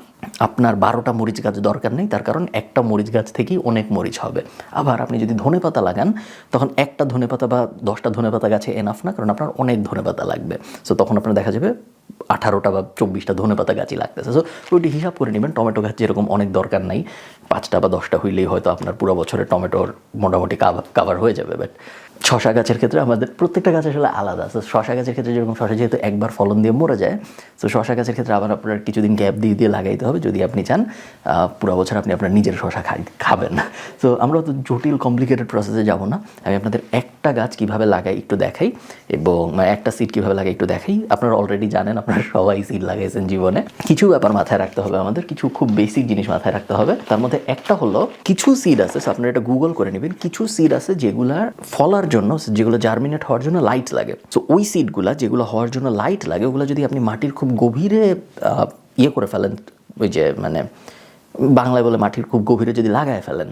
আপনার 12টা মরিচ গাছ দরকার নেই, তার কারণ একটা মরিচ গাছ থেকেই অনেক মরিচ হবে। আবার আপনি যদি ধনেপাতা লাগান তখন একটা ধনেপাতা বা 10টা ধনেপাতা গাছে এনাফ না, কারণ আপনার অনেক ধনেপাতা লাগবে। সো তখন আপনার দেখা যাবে 18টা বা 24টা ধনেপাতা গাছই লাগতেছে। সো ওইটি হিসাব করে নেবেন। টমেটো গাছ যেরকম অনেক দরকার নাই, 5টা বা 10টা হইলেই হয়তো আপনার পুরো বছরের টমেটোর মোটামুটি কাভার হয়ে যাবে। বাট শশা গাছের ক্ষেত্রে আমাদের প্রত্যেকটা গাছ আসলে আলাদা। সো শশা গাছের ক্ষেত্রে যেরকম শশা যেহেতু একবার ফলন দিয়ে মরে যায়, তো শশা গাছের ক্ষেত্রে আবার আপনার কিছুদিন গ্যাপ দিয়ে লাগাইতে হবে যদি আপনি চান পুরো বছর আপনি আপনার নিজের শশা খাবেন। তো আমরা তো জটিল কমপ্লিকেটেড প্রসেসে যাব না। আমি আপনাদের একটা গাছ কীভাবে লাগাই একটু দেখাই এবং একটা সিড কীভাবে লাগাই একটু দেখাই। আপনারা অলরেডি জানেন, আপনারা সবাই সিড লাগাইছেন জীবনে। কিছু ব্যাপার মাথায় রাখতে হবে আমাদের, কিছু খুব বেসিক জিনিস মাথায় রাখতে হবে। তার মধ্যে একটা হলো, কিছু সিড আছে, আপনারা এটা গুগল করে নেবেন, কিছু সিড আছে যেগুলার ফলার জন্য, যেগুলো জার্মিনেট হওয়ার জন্য লাইট লাগে। সো ওই সিডগুলা যেগুলো হওয়ার জন্য লাইট লাগে, ওগুলো যদি আপনি মাটির খুব গভীরে করে ফেলেন, ওই যে মানে বাংলায় বলে মাটির খুব গভীরে যদি লাগায় ফেলেন,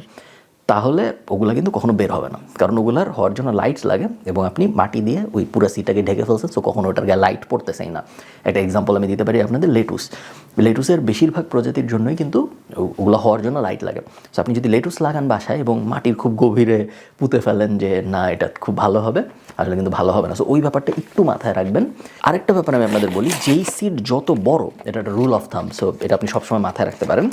তাহলে ওগুলো কিন্তু কখনো বের হবে না, কারণ ওগুলার হওয়ার জন্য লাইট লাগে এবং আপনি মাটি দিয়ে ওই পুরো সিডটাকে ঢেকে ফেলছেন। সো কখনো ওটার গায়ে লাইট পড়তেছেই না। একটা এক্সাম্পল আমি দিতে পারি আপনাদের, লেটুসের বেশিরভাগ প্রজাতির জন্যই কিন্তু ওগুলো হওয়ার জন্য লাইট লাগে। সো আপনি যদি লেটুস লাগান বাসায় এবং মাটির খুব গভীরে পুঁতে ফেলেন যে না এটা খুব ভালো হবে, আসলে কিন্তু ভালো হবে না। সো ওই ব্যাপারটা একটু মাথায় রাখবেন। আরেকটা ব্যাপার আমি আপনাদের বলি, যেই সিড যত বড়, এটা একটা রুল অফ থাম, সো এটা আপনি সবসময় মাথায় রাখতে পারেন,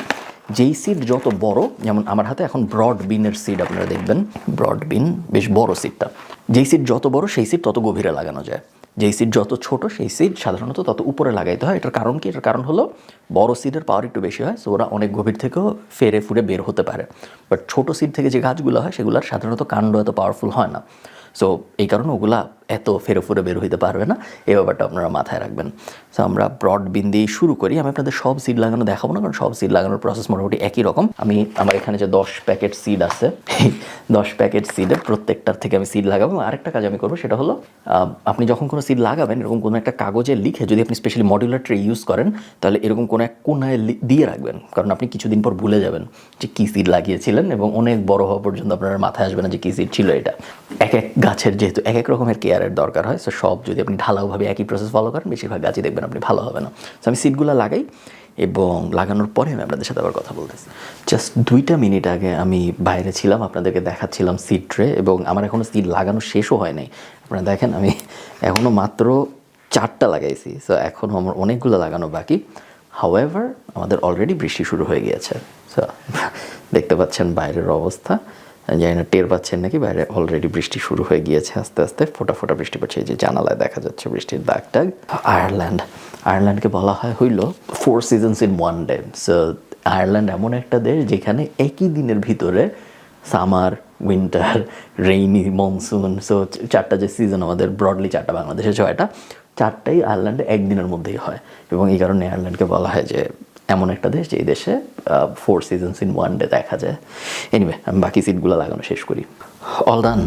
যেই সিড যত বড়, যেমন আমার হাতে এখন ব্রড বিনের সিড আপনারা দেখবেন, ব্রড বিন বেশ বড় সিডটা, যেই সিড যত বড় সেই সিড তত গভীরে লাগানো যায়। যেই সিড যত ছোট সেই সিড সাধারণত তত উপরে লাগাইতে হয়। এটার কারণ কি? এটার কারণ হলো বড় সিডের পাওয়ার একটু বেশি হয়, সো ওরা অনেক গভীর থেকেও ফেরে ফুরে বের হতে পারে। বাট ছোটো সিড থেকে যে গাছগুলো হয় সেগুলোর সাধারণত কাণ্ড এত পাওয়ারফুল হয় না, সো এই কারণে ওগুলা এত ফেরে ফুরে বের হইতে পারবে না, এই ব্যাপারটা আপনারা মাথায় রাখবেন। সো আমরা ব্রড বিন দিয়েই শুরু করি। আমি আপনাদের সব সিড লাগানো দেখাবো না, কারণ সব সিড লাগানোর প্রসেস মোটামুটি একই রকম। আমার এখানে যে 10 প্যাকেট সিড আছে, 10 প্যাকেট সিডের প্রত্যেকটার থেকে আমি সিড লাগাবো। আরেকটা কাজ আমি করবো, সেটা হলো আপনি যখন কোনো সিড লাগাবেন এরকম কোনো একটা কাগজে লিখে, যদি আপনি স্পেশালি মডিউলার ট্রে ইউজ করেন, তাহলে এরকম কোনো এক কোনায় দিয়ে রাখবেন, কারণ আপনি কিছুদিন পর ভুলে যাবেন যে কী সিড লাগিয়েছিলেন, এবং অনেক বড় হওয়া পর্যন্ত আপনার মাথায় আসবে না যে কী সিড ছিল এটা। এক এক গাছের যেহেতু এক এক রকমের কেয়ারের দরকার হয়, সো সব যদি আপনি ঢালাওভাবে একই প্রসেস ফলো করেন, বেশিরভাগ গাছই দেখবেন আপনি ভালো হবে না। সো আমি সিডগুলো লাগাই, এবং লাগানোর পরে আমি আপনাদের সাথে আবার কথা বলতেছি। জাস্ট 2 মিনিট আগে আমি বাইরে ছিলাম, আপনাদেরকে দেখাচ্ছিলাম সিড ট্রে, এবং আমার এখনও সিড লাগানো শেষও হয় নাই। আপনারা দেখেন আমি এখনও মাত্র 4টা লাগাইছি, সো এখনও আমার অনেকগুলো লাগানো বাকি। হাউএভার আমাদের অলরেডি বৃষ্টি শুরু হয়ে গিয়েছে। সো দেখতে পাচ্ছেন বাইরের অবস্থা, জানি না টের পাচ্ছেন নাকি, বাইরে অলরেডি বৃষ্টি শুরু হয়ে গিয়েছে। আস্তে আস্তে ফোটা ফোটা বৃষ্টি পড়ছে, এই যে জানালায় দেখা যাচ্ছে বৃষ্টির দাগ টাগ। আয়ারল্যান্ডকে বলা হইল 4 seasons in 1 day। So Ireland এমন একটা দেশ যেখানে একই দিনের ভিতরে summer, winter, rainy, monsoon, so 4টা যে সিজন আমাদের ব্রডলি 4টা, বাংলাদেশে 6টা, 4টাই আয়ারল্যান্ডে একদিনের মধ্যেই হয়। এবং এই কারণে আয়ারল্যান্ডকে বলা হয় যে এমন একটা দেশ যে এই দেশে 4 seasons in 1 day দেখা যায়। এনিওয়ে, আমি বাকি সিটগুলো লাগানো শেষ করি। অল ডান,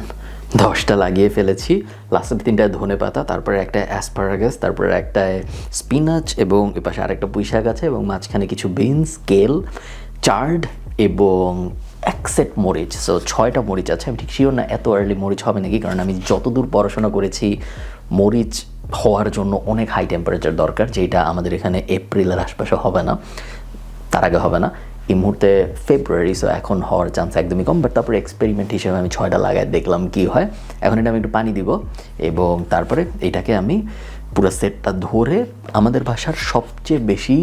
10টা লাগিয়ে ফেলেছি। লাস্টের 3টায় ধনে পাতা, তারপরে একটা অ্যাসপারাগাস, তারপরে একটা স্পিনাচ, এবং এ পাশে আরেকটা পুঁই শাক আছে, এবং মাঝখানে কিছু বিনস, কেল, চার্ড, এবং 1 সেট মরিচ। সো 6টা মরিচ আছে। আমি ঠিক শিওর না এত আর্লি মরিচ হবে নাকি, কারণ আমি যতদূর পড়াশোনা করেছি মরিচ হওয়ার জন্য অনেক হাই টেম্পারেচার দরকার, যেটা আমাদের এখানে এপ্রিলের আশপাশে হবে না, তার আগে হবে না। এই মুহূর্তে ফেব্রুয়ারি, সো এখন হওয়ার চান্স একদমই কম। বাট তারপরে এক্সপেরিমেন্ট হিসেবে আমি 6টা লাগাই দেখলাম কি হয়। এখন এটা আমি একটু পানি দিব, এবং তারপরে এটাকে আমি পুরো সেটটা ধরে আমাদের বাসার সবচেয়ে বেশি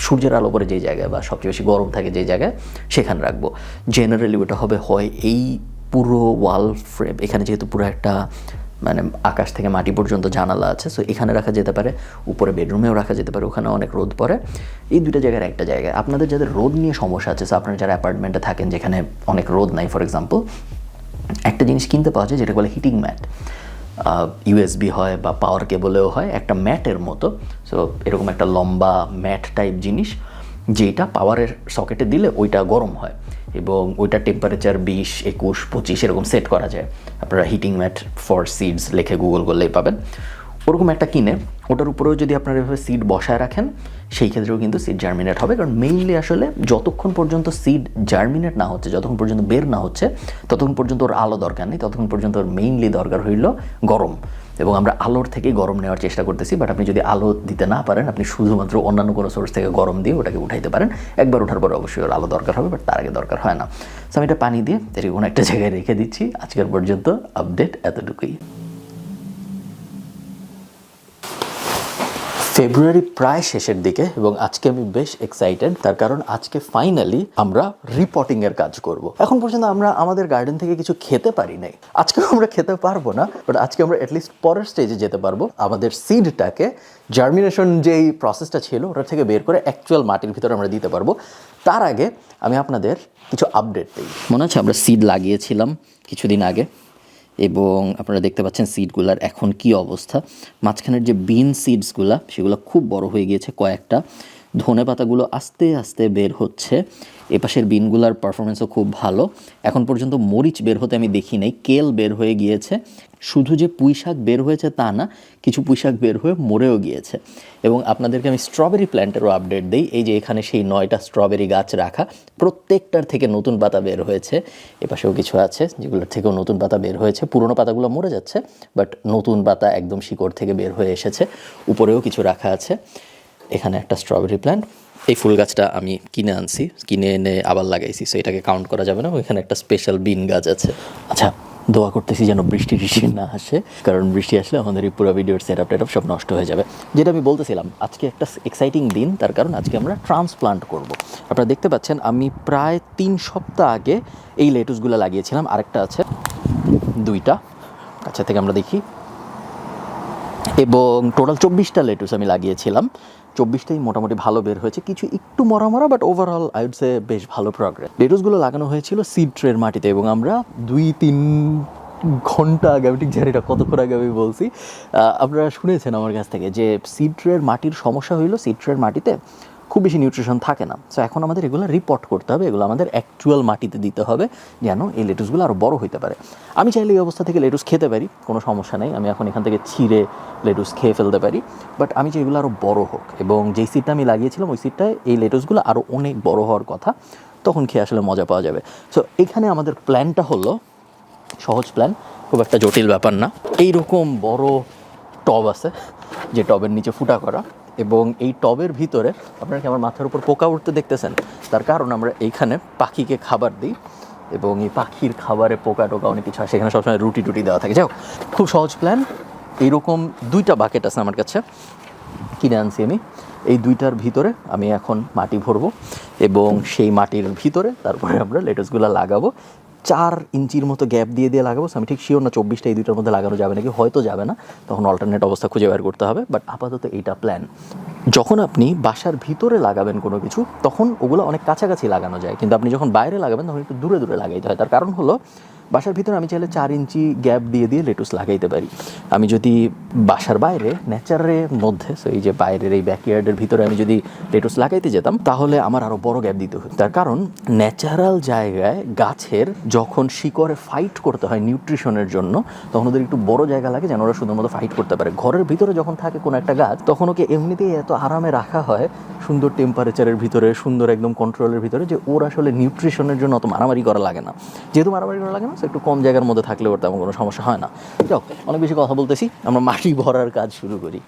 সূর্যের আলো পড়ে যে জায়গায়, বা সবচেয়ে বেশি গরম থাকে যে জায়গায়, সেখানে রাখবো। জেনারেলি ওটা হবে হয় এই পুরো ওয়াল ফ্রেম, এখানে যেহেতু পুরো একটা মানে আকাশ থেকে মাটি পর্যন্ত জানালা আছে, সো এখানে রাখা যেতে পারে, উপরে বেডরুমেও রাখা যেতে পারে, ওখানে অনেক রোদ পড়ে। এই 2টা জায়গার একটা জায়গায়। আপনাদের যাদের রোদ নিয়ে সমস্যা আছে, সো আপনারা যারা অ্যাপার্টমেন্টে থাকেন যেখানে অনেক রোদ নাই, ফর এক্সাম্পল, একটা জিনিস কিনতে পাওয়া যায় যেটা বলে হিটিং ম্যাট। ইউএসবি হয় বা পাওয়ার কেবলেও হয়, একটা ম্যাটের মতো। সো এরকম একটা লম্বা ম্যাট টাইপ জিনিস, যেটা পাওয়ারের সকেটে দিলে ওইটা গরম হয়, এবং ওইটা টেম্পারেচার 20, 21, 25 এরকম সেট করা যায়। আপনারা হিটিং ম্যাট ফর সিডস লিখে গুগল করলেই পাবেন। ওরকম একটা কিনে ওটার উপরেও যদি আপনারা এভাবে সিড বসায় রাখেন, সেই ক্ষেত্রেও কিন্তু সিড জার্মিনেট হবে। কারণ মেইনলি আসলে যতক্ষণ পর্যন্ত সিড জার্মিনেট না হচ্ছে, যতক্ষণ পর্যন্ত বের না হচ্ছে, ততক্ষণ পর্যন্ত ওর আলো দরকার নেই, ততক্ষণ পর্যন্ত ওর মেইনলি দরকার হইল গরম। এবং আমরা আলোর থেকে গরম নেওয়ার চেষ্টা করতেছি, বাট আপনি যদি আলো দিতে না পারেন, আপনি শুধুমাত্র অন্যান্য কোনো সোর্স থেকে গরম দিয়ে ওটাকে উঠাইতে পারেন। একবার ওঠার পরে অবশ্যই ওর আলো দরকার হবে, বাট তার আগে দরকার হয় না। সো আমি এটা পানি দিয়ে এরকম একটা জায়গায় রেখে দিচ্ছি। আজকের পর্যন্ত আপডেট এতটুকুই। ফেব্রুয়ারি প্রায় শেষের দিকে, এবং আজকে আমি বেশ এক্সাইটেড, তার কারণ আজকে ফাইনালি আমরা রিপোর্টিংয়ের কাজ করব। এখন পর্যন্ত আমরা আমাদের গার্ডেন থেকে কিছু খেতে পারি নাই, আজকে আমরা খেতে পারবো না, বাট আজকে আমরা অ্যাটলিস্ট পরের স্টেজে যেতে পারবো। আমাদের সিডটাকে জার্মিনেশন যেই প্রসেসটা ছিল ওটার থেকে বের করে অ্যাকচুয়াল মাটির ভিতরে আমরা দিতে পারবো। তার আগে আমি আপনাদের কিছু আপডেট দিই। মনে আছে আমরা সিড লাগিয়েছিলাম কিছুদিন আগে, এবং আপনারা দেখতে পাচ্ছেন সিডগুলার এখন কি অবস্থা। মাঝখানের যে বিন সিডসগুলা সেগুলো খুব বড় হয়ে গিয়েছে কয়েকটা। ধনে পাতাগুলো আস্তে আস্তে বের হচ্ছে। এপাশের বিনগুলার পারফরমেন্সও খুব ভালো। এখন পর্যন্ত মরিচ বের হতে আমি দেখি নাই, কেল বের হয়ে গিয়েছে। শুধু যে পুঁই শাক বের হয়েছে তা না, কিছু পুঁই শাক বের হয়ে মরেও গিয়েছে। এবং আপনাদেরকে আমি স্ট্রবেরি প্ল্যান্টেরও আপডেট দিই। এই যে এখানে সেই 9টা স্ট্রবেরি গাছ রাখা, প্রত্যেকটার থেকে নতুন পাতা বের হয়েছে। এপাশেও কিছু আছে যেগুলোর থেকেও নতুন পাতা বের হয়েছে। পুরনো পাতাগুলো মরে যাচ্ছে, বাট নতুন পাতা একদম শিকড় থেকে বের হয়ে এসেছে। উপরেও কিছু রাখা আছে। এখানে একটা স্ট্রবেরি প্ল্যান্ট, এই ফুল গাছটা আমি কিনে আনছি, কিনে এনে আবার লাগাইছি, সো এটাকে কাউন্ট করা যাবে না। ওইখানে একটা স্পেশাল বিন গাছ আছে। আচ্ছা, দোয়া করতেছি যেন বৃষ্টি না আসে, কারণ বৃষ্টি আসলে আমাদের এই পুরো ভিডিওর সেটআপ টেটআপ সব নষ্ট হয়ে যাবে। যেটা আমি বলতেছিলাম, আজকে একটা এক্সাইটিং দিন, তার কারণ আজকে আমরা ট্রান্সপ্লান্ট করব। আপনারা দেখতে পাচ্ছেন আমি প্রায় 3 সপ্তাহ আগে এই লেটুসগুলো লাগিয়েছিলাম। আরেকটা আছে 2টা, কাছে থেকে আমরা দেখি। এবং টোটাল 24টা লেটুস আমি লাগিয়েছিলাম। 24টাই মোটামুটি ভালো বের হয়েছে, কিছু একটু মরা মরা, but overall I would say বেশ ভালো প্রগ্রেস। লেটুসগুলো লাগানো হয়েছিল সিড ট্রের মাটিতে, এবং আমরা 2-3 ঘন্টা আগে, আমি ঠিক জানি না কতক্ষণ আগে আমি বলছি, আপনারা শুনেছেন আমার কাছ থেকে যে সিড ট্রের মাটির সমস্যা হইলো, সিড ট্রের মাটিতে খুব বেশি নিউট্রিশন থাকে না। সো এখন আমাদের এগুলো রিপোর্ট করতে হবে, এগুলো আমাদের অ্যাকচুয়াল মাটিতে দিতে হবে যেন এই লেটুসগুলো আরও বড় হইতে পারে। আমি চাইলে এই অবস্থা থেকে লেটুস খেতে পারি, কোনো সমস্যা নেই, আমি এখন এখান থেকে ছিঁড়ে লেটুস খেয়ে ফেলতে পারি, বাট আমি চাই এগুলো আরও বড় হোক। এবং যেই সিডটা আমি লাগিয়েছিলাম ওই সিডটায় এই লেটুসগুলো আরও অনেক বড় হওয়ার কথা, তখন খেয়ে আসলে মজা পাওয়া যাবে। সো এখানে আমাদের প্ল্যানটা হলো সহজ প্ল্যান, খুব একটা জটিল ব্যাপার না। এইরকম বড় টব আছে, যে টবের নিচে ফুটা করা, এবং এই টবের ভিতরে আপনারা কি আমার মাথার উপর পোকা উঠতে দেখতেছেন? তার কারণ আমরা এইখানে পাখিকে খাবার দিই, এবং এই পাখির খাবারে পোকা টোকা অনেক কিছু আসে, সেখানে সবসময় রুটি টুটি দেওয়া থাকে। যাও, খুব সহজ প্ল্যান। এইরকম 2টা বাকেট আছে আমার কাছে, কিনে আনছি আমি। এই 2টার ভিতরে আমি এখন মাটি ভরবো, এবং সেই মাটির ভিতরে তারপরে আমরা লেটুসগুলো লাগাবো। 4 ইঞ্চির মতো গ্যাপ দিয়ে দিয়ে লাগাবো। আমি ঠিক শিওর না 24টা এই 2টার মধ্যে লাগানো যাবে নাকি, হয়তো যাবে না, তখন অল্টারনেট অবস্থা খুঁজে বের করতে হবে, বাট আপাতত এইটা প্ল্যান। যখন আপনি বাসার ভিতরে লাগাবেন কোনো কিছু, তখন ওগুলো অনেক কাছাকাছি লাগানো যায়, কিন্তু আপনি যখন বাইরে লাগাবেন তখন একটু দূরে দূরে লাগাইতে হয়। তার কারণ হলো বাসার ভিতরে আমি চাইলে 4 ইঞ্চি গ্যাপ দিয়ে দিয়ে লেটুস লাগাইতে পারি। আমি যদি বাসার বাইরে নেচারের মধ্যে, সো এই যে বাইরের এই ব্যাকইয়ার্ডের ভিতরে আমি যদি লেটুস লাগাইতে যেতাম, তাহলে আমার আরও বড় গ্যাপ দিতে হতো। তার কারণ ন্যাচারাল জায়গায় গাছের যখন শিকড়ে ফাইট করতে হয় নিউট্রিশনের জন্য, তখন ওদের একটু বড় জায়গা লাগে যেন ওরা সুন্দর মতো ফাইট করতে পারে। ঘরের ভিতরে যখন থাকে কোনো একটা গাছ, তখন ওকে এমনিতেই এত আরামে রাখা হয়, সুন্দর টেম্পারেচারের ভিতরে, সুন্দর একদম কন্ট্রোলের ভিতরে, যে ওর আসলে নিউট্রিশনের জন্য অত মারামারি করা লাগে না। যেহেতু মারামারি করা লাগে না, একটু কম জায়গার মধ্যে থাকলে ওর তেমন কোনো সমস্যা হয় না। যাক, অনেক বেশি কথা বলতেছি, আমরা মাটি ভরার কাজ শুরু করি।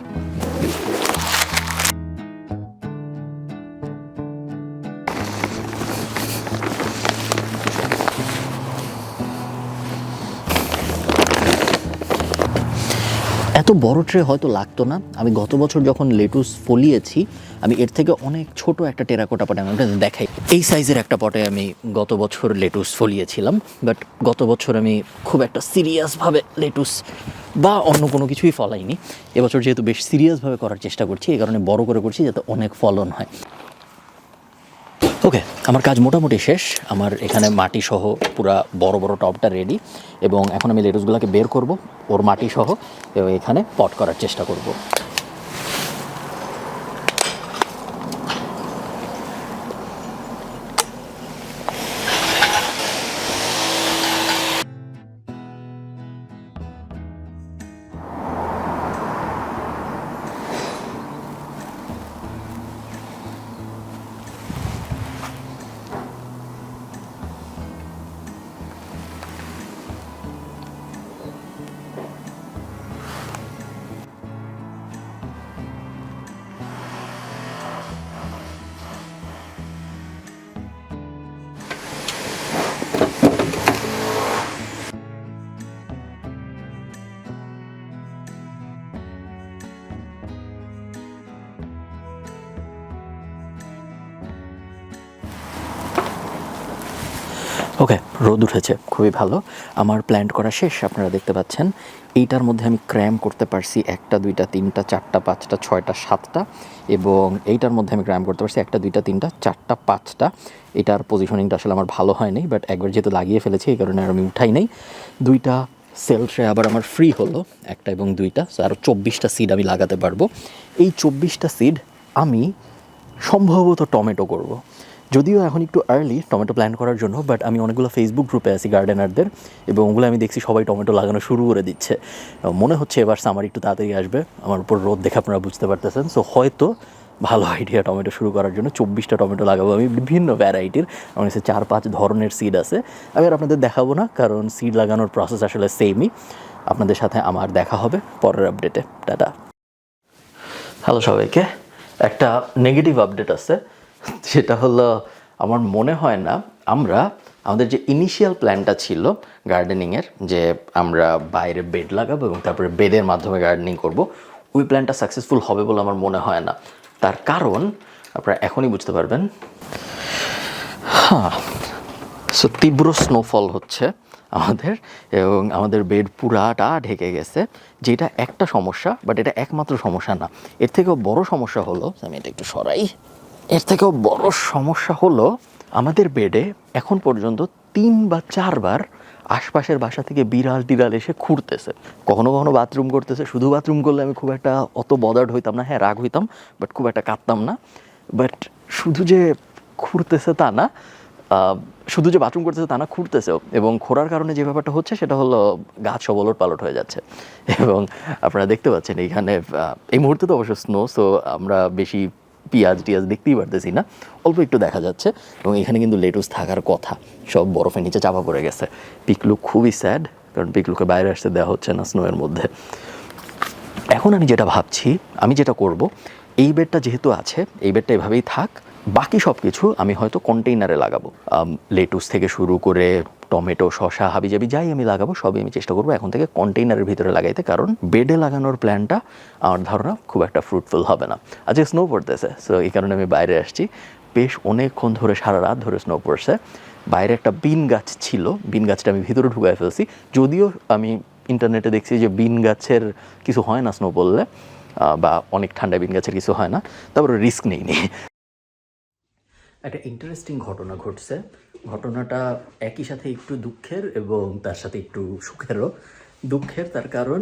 এত বড় ট্রে হয়তো লাগতো না। আমি গত বছর যখন লেটুস ফলিয়েছি, আমি এর থেকে অনেক ছোট একটা টেরাকোটা পটে, আমি দেখাই, এই সাইজের একটা পটে আমি গত বছর লেটুস ফলিয়েছিলাম। বাট গত বছর আমি খুব একটা সিরিয়াসভাবে লেটুস বা অন্য কোনো কিছুই ফলাইনি। এবছর যেহেতু বেশ সিরিয়াসভাবে করার চেষ্টা করছি, এই কারণে বড় করে করছি যাতে অনেক ফলন হয়। ওকে, আমার কাজ মোটামুটি শেষ। আমার এখানে মাটি সহ পুরা বড় বড় টবটা রেডি, এবং এখন আমি লেটুসগুলোকে বের করব ওর মাটি সহ, এবং এখানে পট করার চেষ্টা করব। ওকে, রোদ উঠেছে, খুবই ভালো। আমার প্ল্যান্ট করা শেষ, আপনারা দেখতে পাচ্ছেন। এইটার মধ্যে আমি ক্র্যাম করতে পারছি 1, 2, 3, 4, 5, 6, 7টা, এবং এইটার মধ্যে আমি ক্র্যাম করতে পারছি 1, 2, 3, 4, 5টা। এটার পজিশনিংটা আসলে আমার ভালো হয়নি, বাট একবার যেহেতু লাগিয়ে ফেলেছি এই কারণে আর আমি উঠাই নাই। 2টা সেল ট্রে আবার আমার ফ্রি হলো, 1টা এবং 2টা, আরও 24টা সিড আমি লাগাতে পারবো। এই 24টা সিড আমি সম্ভবত টমেটো করব। যদিও এখন একটু আর্লি টমেটো প্ল্যান করার জন্য, বাট আমি অনেকগুলো ফেসবুক গ্রুপে আছি গার্ডেনারদের, এবং ওগুলো আমি দেখছি সবাই টমেটো লাগানো শুরু করে দিচ্ছে। মনে হচ্ছে এবার সামার একটু তাড়াতাড়ি আসবে, আমার উপর রোদ দেখে আপনারা বুঝতে পারতেছেন। সো হয়তো ভালো আইডিয়া টমেটো শুরু করার জন্য। 24টা টমেটো লাগাবো আমি, বিভিন্ন ভ্যারাইটির। আমার কাছে 4-5 ধরনের সিড আছে। আমি আর আপনাদের দেখাবো না, কারণ সিড লাগানোর প্রসেস আসলে সেমই। আপনাদের সাথে আমার দেখা হবে পরের আপডেটে। টাটা। হ্যালো সবাইকে, একটা নেগেটিভ আপডেট আছে, সেটা হলো আমার মনে হয় না আমরা আমাদের যে ইনিশিয়াল প্ল্যানটা ছিল গার্ডেনিংয়ের, যে আমরা বাইরে বেড লাগাবো এবং তারপরে বেডের মাধ্যমে গার্ডেনিং করব, ওই প্ল্যানটা সাকসেসফুল হবে বলে আমার মনে হয় না। তার কারণ আপনারা এখনই বুঝতে পারবেন। সো তীব্র স্নোফল হচ্ছে আমাদের, এবং আমাদের বেড পুরাটা ঢেকে গেছে, যেটা একটা সমস্যা, বাট এটা একমাত্র সমস্যা না। এর থেকেও বড় সমস্যা হলো, আমি এটা একটু সরাই, এর থেকেও বড় সমস্যা হলো আমাদের বেডে এখন পর্যন্ত 3 বা 4 বার আশপাশের বাসা থেকে বিড়াল টিড়াল এসে খুঁড়তেছে, কখনো কখনো বাথরুম করতেছে। শুধু বাথরুম করলে আমি খুব একটা অত বদার্ড হইতাম না, হ্যাঁ রাগ হইতাম, বাট খুব একটা কাঁদতাম না। বাট শুধু যে খুঁড়তেছে তা না, শুধু যে বাথরুম করতেছে তা না, খুঁড়তেছেও। এবং খোঁড়ার কারণে যে ব্যাপারটা হচ্ছে সেটা হলো গাছ সব ওলট পালট হয়ে যাচ্ছে। এবং আপনারা দেখতে পাচ্ছেন এইখানে এই মুহূর্তে তো অবশ্য স্নো, সো আমরা বেশি পেঁয়াজ টিয়াজ দেখতেই পারতেছি না, অল্প একটু দেখা যাচ্ছে। এবং এখানে কিন্তু লেটুস থাকার কথা, সব বরফের নিচে চাপা পড়ে গেছে। পিকলু খুবই স্যাড, কারণ পিকলুকে বাইরে আসতে দেওয়া হচ্ছে না স্নোয়ের মধ্যে। এখন আমি যেটা ভাবছি, আমি যেটা করব, এই বেডটা যেহেতু আছে, এই বেডটা এভাবেই থাক, বাকি সব কিছু আমি হয়তো কন্টেইনারে লাগাবো। লেটুস থেকে শুরু করে টমেটো, শসা, হাবিজাবি যাই আমি লাগাবো, সবই আমি চেষ্টা করবো এখন থেকে কন্টেইনারের ভিতরে লাগাইতে, কারণ বেডে লাগানোর প্ল্যানটা আমার ধারণা খুব একটা ফ্রুটফুল হবে না। আজকে স্নো পড়তেছে, সো এই কারণে আমি বাইরে আসছি। বেশ অনেকক্ষণ ধরে, সারা রাত ধরে স্নো পড়ছে। বাইরে একটা বিন গাছ ছিল, বিন গাছটা আমি ভিতরে ঢুকাই ফেলছি। যদিও আমি ইন্টারনেটে দেখছি যে বিন গাছের কিছু হয় না স্নো পড়লে, বা অনেক ঠান্ডা বিন গাছের কিছু হয় না, তারপরে রিস্ক নেইনি। একটা ইন্টারেস্টিং ঘটনা ঘটছে। ঘটনাটা একই সাথে একটু দুঃখের এবং তার সাথে একটু সুখেরও। দুঃখের তার কারণ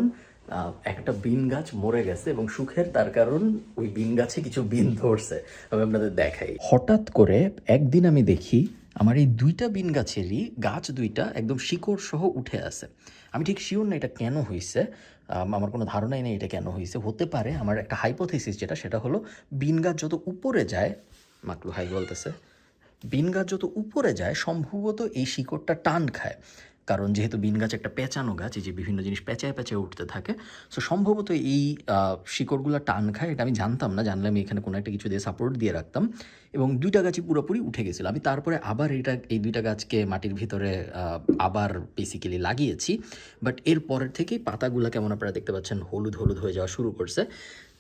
একটা বিন গাছ মরে গেছে, এবং সুখের তার কারণ ওই বিন গাছে কিছু বিন ধরছে। আমি আপনাদের দেখাই। হঠাৎ করে একদিন আমি দেখি আমার এই 2টা বিন গাছেরই গাছ 2টা একদম শিকড় সহ উঠে আছে। আমি ঠিক শিওর না এটা কেন হয়েছে, আমার কোনো ধারণাই নেই এটা কেন হয়েছে। হতে পারে, আমার একটা হাইপোথিসিস যেটা, সেটা হলো বিন গাছ যত উপরে যায়, মাকলু হাই বলতেছে, বিন গাছ যত উপরে যায় সম্ভবত এই শিকড়টা টান খায়। কারণ যেহেতু বিন গাছ একটা পেঁচানো গাছ, এই যে বিভিন্ন জিনিস পেঁচায় পেঁচায় উঠতে থাকে, সো সম্ভবত এই শিকড়গুলো টান খায়। এটা আমি জানতাম না, জানলে আমি এখানে কোনো একটা কিছু দিয়ে সাপোর্ট দিয়ে রাখতাম। এবং 2টা গাছই পুরোপুরি উঠে গেছিলো। আমি তারপরে আবার এই 2টা গাছকে মাটির ভিতরে আবার বেসিক্যালি লাগিয়েছি। বাট এর পরের থেকেই পাতাগুলো, কেমন আপনারা দেখতে পাচ্ছেন, হলুদ হলুদ হয়ে যাওয়া শুরু করছে।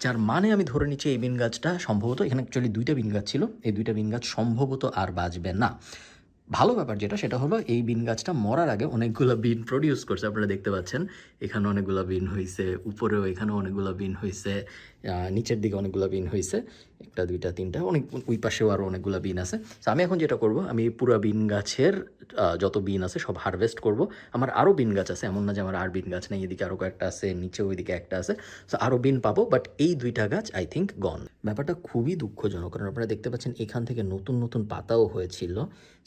যার মানে আমি ধরে নিচ্ছি এই বিন গাছটা সম্ভবত, এখানে অ্যাকচুয়ালি 2টা বিন গাছ ছিল, এই 2টা বিন গাছ সম্ভবত আর বাঁচবে না। ভালো ব্যাপার যেটা, সেটা হলো এই বিন গাছটা মরার আগে অনেকগুলো বিন প্রডিউস করছে। আপনারা দেখতে পাচ্ছেন এখানে অনেকগুলো বিন হয়েছে, উপরেও এখানেও অনেকগুলো বিন হয়েছে, নিচের দিকে অনেকগুলো বিন হয়েছে, 1টা 2টা 3টা, অনেক ওই পাশেও আরও অনেকগুলো বিন আছে। তো আমি এখন যেটা করব, আমি পুরো বিন গাছের যত বিন আছে সব হারভেস্ট করব। আমার আরও বিন গাছ আছে, এমন না যে আমার আর বিন গাছ নেই, এদিকে আরও কয়েকটা আছে, নিচে ওইদিকে একটা আছে, সো আরও বিন পাবো। বাট এই 2টা গাছ আই থিঙ্ক গন। ব্যাপারটা খুবই দুঃখজনক, কারণ আপনারা দেখতে পাচ্ছেন এখান থেকে নতুন নতুন পাতাও হয়েছিল।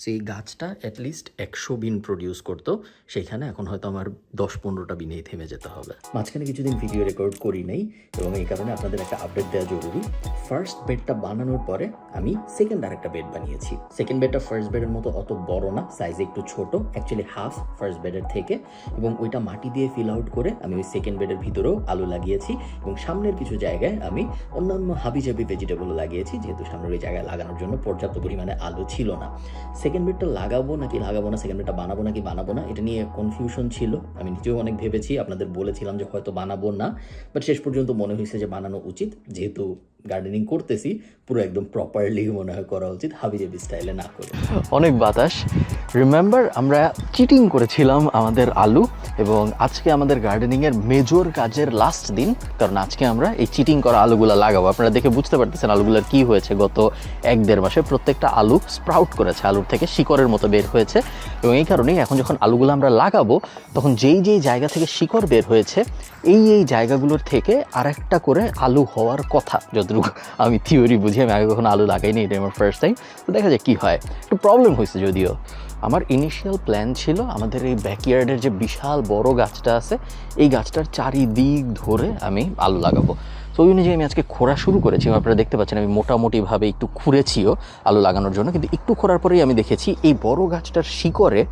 সেই গাছটা অ্যাটলিস্ট 100 বিন প্রডিউস করতো, সেখানে এখন হয়তো আমার 10-15টা বিনেই থেমে যেতে হবে। মাঝখানে কিছুদিন ভিডিও রেকর্ড করি নাই, এবং এই কারণে আপনাদের একটা আপডেট দেওয়া জরুরি। ফার্স্ট বেডটা বানানোর পরে আমি সেকেন্ড আরেকটা বেড বানিয়েছি। সেকেন্ড বেডটা ফার্স্ট বেডের মতো অত বড় না, সাইজে একটু ছোট, অ্যাকচুয়ালি হাফ ফার্স্ট বেডের থেকে। এবং ওইটা মাটি দিয়ে ফিল আউট করে আমি ওই সেকেন্ড বেডের ভিতরেও আলু লাগিয়েছি, এবং সামনের কিছু জায়গায় আমি অন্যান্য হাবিজাবি ভেজিটেবল লাগিয়েছি, যেহেতু সামনের ওই জায়গায় লাগানোর জন্য পর্যাপ্ত পরিমাণে আলু ছিল না। সেকেন্ড বেডটা লাগাবো নাকি লাগাবো না, সেকেন্ড বেডটা বানাবো নাকি বানাবো না, এটা নিয়ে কনফিউশন ছিল। আমি নিজেও অনেক ভেবেছি, আপনাদের বলেছিলাম যে হয়তো বানাবো না, বাট শেষ পর্যন্ত মনে হয়েছে যে বানানো উচিত। যেহেতু গার্ডেনিং করতেছি, পুরো একদম প্রপারলি মনে হয় করা উচিত, হাবিজাবি স্টাইলে না করে। অনেক বাতাস। রিমেম্বার আমরা চিটিং করেছিলাম আমাদের আলু, এবং আজকে আমাদের গার্ডেনিংয়ের মেজর কাজের লাস্ট দিন, কারণ আজকে আমরা এই চিটিং করা আলুগুলো লাগাবো। আপনারা দেখে বুঝতে পারতেছেন আলুগুলোর কি হয়েছে। গত 1-1.5 মাসে প্রত্যেকটা আলু স্প্রাউট করেছে, আলুর থেকে শিকড়ের মতো বের হয়েছে। এবং এই কারণেই এখন যখন আলুগুলো আমরা লাগাবো, তখন যেই যেই জায়গা থেকে শিকড় বের হয়েছে, এই জায়গাগুলোর থেকে আরেকটা করে আলু হওয়ার কথা, যতটুকু আমি থিওরি বুঝি। আমি আগে কখনো আলু লাগাইনি, এটা আমার ফার্স্ট টাইম। তো দেখা যায় কী হয়। একটু প্রবলেম হয়েছে যদিও। আমার ইনিশিয়াল প্ল্যান ছিল আমাদের এই ব্যাকইয়ার্ডের যে বিশাল বড় গাছটা আছে, এই গাছটার চারিদিক ধরে আমি আলু লাগাবো। তো ওই অনুযায়ী আমি আজকে খোঁড়া শুরু করেছি। আপনারা দেখতে পাচ্ছেন আমি মোটামুটিভাবে একটু খুঁড়েছিও আলু লাগানোর জন্য, কিন্তু একটু খোঁড়ার পরেই আমি দেখেছি এই বড় গাছটার শিকড়ে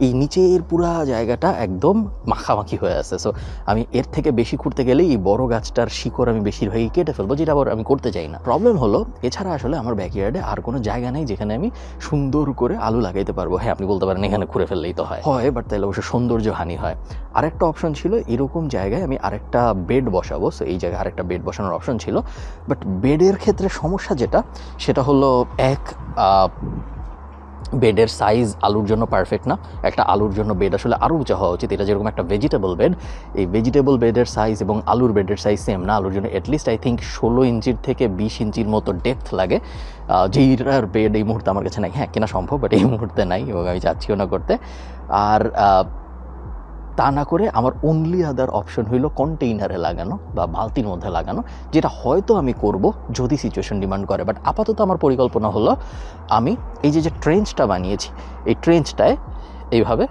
এই নিচের পুরা জায়গাটা একদম মাখামাখি হয়ে আছে। সো আমি এর থেকে বেশি খুঁড়তে গেলেই এই বড় গাছটার শিকড় আমি বেশিরভাগই কেটে ফেলবো, যেটা আবার আমি করতে চাই না। প্রবলেম হলো, এছাড়া আসলে আমার ব্যাকইয়ার্ডে আর কোনো জায়গা নেই যেখানে আমি সুন্দর করে আলু লাগাইতে পারবো। হ্যাঁ, আপনি বলতে পারেন এখানে খুঁড়ে ফেললেই তো হয়, বাট তাহলে অবশ্য সৌন্দর্য হানি হয়। আরেকটা অপশন ছিল, এরকম জায়গায় আমি আরেকটা বেড বসাবো। সো এই জায়গায় আরেকটা বেড বসানোর অপশন ছিল, বাট বেডের ক্ষেত্রে সমস্যা যেটা, সেটা হলো বেডের সাইজ আলুর জন্য পারফেক্ট না। একটা আলুর জন্য বেড আসলে আরও উঁচা হওয়া উচিত। এটা যেরকম একটা ভেজিটেবল বেড, এই ভেজিটেবল বেডের সাইজ এবং আলুর বেডের সাইজ সেম না। আলুর জন্য অ্যাটলিস্ট আই থিঙ্ক 16 ইঞ্চির থেকে 20 ইঞ্চির মতো ডেপথ লাগে, যেইটার বেড এই মুহূর্তে আমার কাছে নাই। হ্যাঁ, কেনা সম্ভব, বাট এই মুহূর্তে নাই এবং আমি চাচ্ছিও না করতে। আর তা না করে আমার অনলি আদার অপশন হইল কন্টেইনারে লাগানো বা বালতির মধ্যে লাগানো, যেটা হয়তো আমি করব যদি সিচুয়েশন ডিমান্ড করে। বাট আপাতত আমার পরিকল্পনা হলো আমি এই যে ট্রেঞ্চটা বানিয়েছি, এই ট্রেঞ্চটায় এইভাবে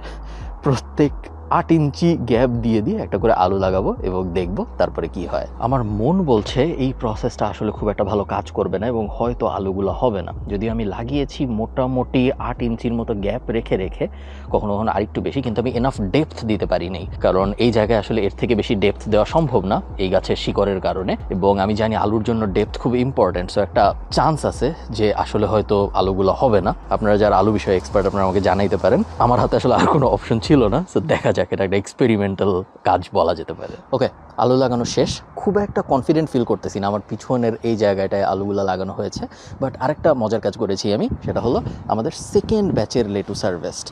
প্রত্যেক 8 ইঞ্চি গ্যাপ দিয়ে দিয়ে একটা করে আলু লাগাবো এবং দেখব তারপরে কি হয়। আমার মন বলছে এই প্রসেসটা আসলে খুব একটা ভালো কাজ করবে না এবং হয়তো আলুগুলো হবে না। যদি আমি লাগিয়েছি মোটামুটি 8 ইঞ্চির মতো গ্যাপ রেখে রেখে, কখনো কখনো আরেকটু বেশি, কিন্তু আমি এনাফ ডেপথ দিতে পারিনি, কারণ এই জায়গায় আসলে এর থেকে বেশি ডেপথ দেওয়া সম্ভব না এই গাছের শিকড়ের কারণে। এবং আমি জানি আলুর জন্য ডেপথ খুব ইম্পর্টেন্ট, সো একটা চান্স আছে যে আসলে হয়তো আলুগুলো হবে না। আপনারা যারা আলু বিষয়ে এক্সপার্ট, আপনারা আমাকে জানাইতে পারেন। আমার হাতে আসলে আর কোনো অপশন ছিল না, সো দেখা যাক, এটা একটা এক্সপেরিমেন্টাল কাজ বলা যেতে পারে। ওকে, আলু লাগানো শেষ। খুব একটা কনফিডেন্ট ফিল করতেছি না আমার পিছনের এই জায়গাটায় আলুগুলো লাগানো হয়েছে। বাট আরেকটা মজার কাজ করেছি আমি, সেটা হলো আমাদের সেকেন্ড ব্যাচের লেটুস হারভেস্ট,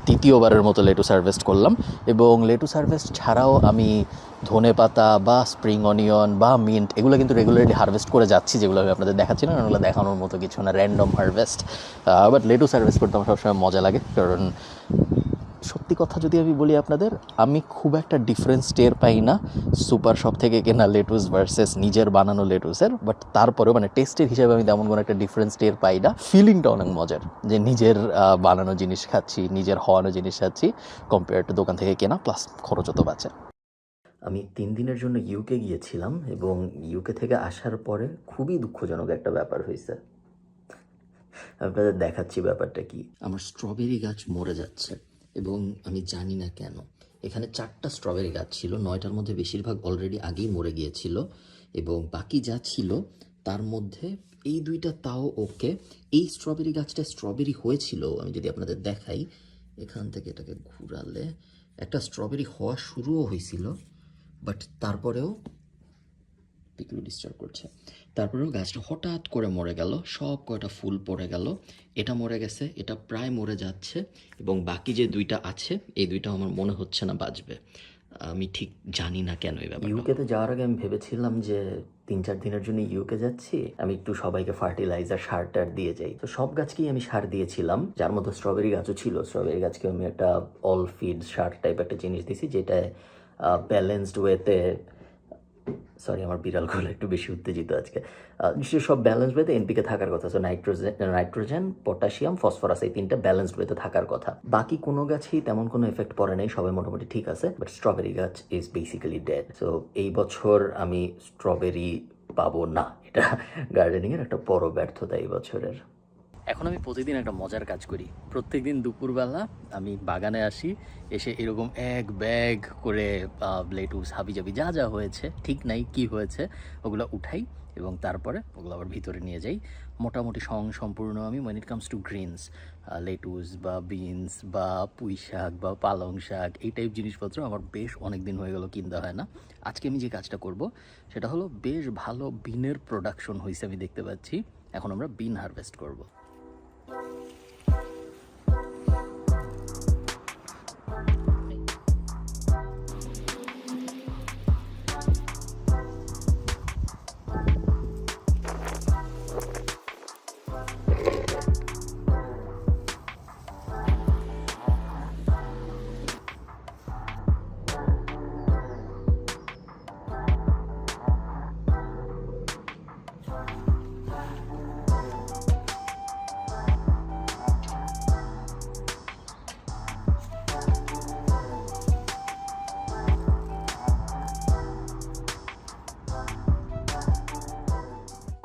তৃতীয়বারের মতো লেটুস হারভেস্ট করলাম। এবং লেটুস হারভেস্ট ছাড়াও আমি ধনে পাতা বা স্প্রিং অনিয়ন বা মিন্ট এগুলো কিন্তু রেগুলারলি হারভেস্ট করে যাচ্ছি, যেগুলো আমি আপনাদের দেখাচ্ছি না, ওগুলো দেখানোর মতো কিছু না, random harvest. But lettuce harvest করতে আমার সবসময় মজা লাগে, কারণ সত্যি কথা যদি আমি বলি আপনাদের, আমি খুব একটা ডিফারেন্স টের পাই না সুপার শপ থেকে কেনা লেটুস ভার্সেস নিজের বানানো লেটুসের। বাট তারপরেও মানে টেস্টের হিসাবে আমি তেমন কোনো একটা ডিফারেন্স টের পাই না। ফিলিংটা অনেক মজার যে নিজের বানানো জিনিস খাচ্ছি, নিজের হওয়ানো জিনিস খাচ্ছি, কম্পেয়ার টু দোকান থেকে কেনা, প্লাস খরচও তো বাঁচে। আমি 3 দিনের জন্য ইউকে গিয়েছিলাম এবং ইউকে থেকে আসার পরে খুবই দুঃখজনক একটা ব্যাপার হয়েছে। আপনাদের দেখাচ্ছি ব্যাপারটা কি। আমার স্ট্রবেরি গাছ মরে যাচ্ছে এবং আমি জানি না কেন। এখানে 4টা স্ট্রবেরি গাছ ছিল, 9টার মধ্যে বেশিরভাগ অলরেডি আগেই মরে গিয়েছিল এবং বাকি যা ছিল তার মধ্যে এই 2টা তাও ওকে। এই স্ট্রবেরি গাছটা স্ট্রবেরি হয়েছিল, আমি যদি আপনাদের দেখাই, এখান থেকে এটাকে ঘুরালে একটা স্ট্রবেরি হওয়া শুরুও হয়েছিল, বাট তারপরেও পিকলু ডিস্টার্ব করছে। তারপরেও গাছটা হঠাৎ করে মরে গেল, সব কয়টা ফুল পড়ে গেল। এটা মরে গেছে, এটা প্রায় মরে যাচ্ছে এবং বাকি যে 2টা আছে এই 2টা আমার মনে হচ্ছে না বাঁচবে। আমি ঠিক জানি না কেন এই ব্যাপারটা। ইউকেতে যাওয়ার আগে আমি ভেবেছিলাম যে 3-4 দিনের জন্য ইউকে যাচ্ছি, আমি একটু সবাইকে ফার্টিলাইজার সার টার দিয়ে যাই। তো সব গাছকেই আমি সার দিয়েছিলাম, যার মধ্যে স্ট্রবেরি গাছও ছিল। স্ট্রবেরি গাছকে আমি একটা অল ফিড সার টাইপ একটা জিনিস দিয়েছি, যেটা ব্যালেন্সড ওয়েতে, সরি আমার বিড়ালগুলো একটু বেশি উত্তেজিত আজকে, নিশ্চয়ই সব ব্যালেন্সড ওয়েতে এনপিকে থাকার কথা। সো নাইট্রোজেন, পটাশিয়াম, ফসফরাস, এই 3টা ব্যালেন্সড ওয়েতে থাকার কথা। বাকি কোনো গাছেই তেমন কোনো এফেক্ট পড়ে নাই, সবাই মোটামুটি ঠিক আছে। বাট স্ট্রবেরি গাছ ইজ বেসিক্যালি ডেড। সো এই বছর আমি স্ট্রবেরি পাবো না, এটা গার্ডেনিংয়ের একটা বড় ব্যর্থতা এই বছরের। এখন আমি প্রতিদিন একটা মজার কাজ করি। প্রত্যেকদিন দুপুরবেলা আমি বাগানে আসি, এসে এরকম এক ব্যাগ করে লেটুস, হাবিজাবি যা যা হয়েছে, ঠিক নাই কি হয়েছে, ওগুলো উঠাই এবং তারপরে ওগুলো আবার ভিতরে নিয়ে যাই। মোটামুটি সম্পূর্ণ আমি when it comes to Greens, lettuce বা বিনস বা পুঁই শাক বা পালং শাক, এই টাইপ জিনিসপত্র আমার বেশ অনেক দিন হয়ে গেল কিনতে হয় না। আজকে আমি যে কাজটা করব সেটা হলো, বেশ ভালো বিনের প্রোডাকশন হয়েছে আমি দেখতে পাচ্ছি, এখন আমরা বিন হারভেস্ট করব।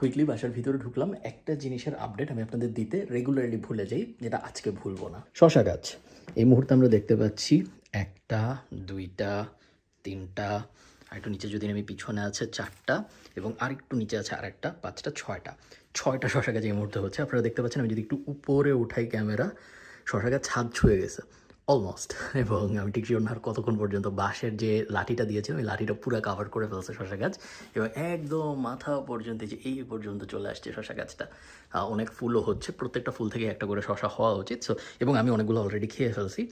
কুইকলি বাসার ভিতরে ঢুকলাম। একটা জিনিসের আপডেট আমি আপনাদের দিতে রেগুলারলি ভুলে যাই, যেটা আজকে ভুলবো না। শশা গাছ এই মুহূর্তে আমরা দেখতে পাচ্ছি 1টা 2টা 3টা, আর একটু নিচে যদি আমি পিছনে আছে 4টা এবং আরেকটু নিচে আছে আরেকটা, 5টা 6টা শশা গাছ এই মুহূর্তে হচ্ছে। আপনারা দেখতে পাচ্ছেন, আমি যদি একটু উপরে উঠাই ক্যামেরা, শশা গাছ ছাদ ছুঁয়ে গেছে। অলমোস্ট। এবং আমি ঠিক শিওর না আর কতক্ষণ পর্যন্ত বাঁশের যে লাঠিটা দিয়েছিলাম ওই লাঠিটা পুরো কাভার করে ফেলছে শশা গাছ এবং একদম মাথা পর্যন্ত যে এই পর্যন্ত চলে আসছে শশা গাছটা। অনেক ফুলও হচ্ছে, প্রত্যেকটা ফুল থেকে একটা করে শশা হওয়া উচিত। সো এবং আমি অনেকগুলো অলরেডি খেয়ে ফেলছি।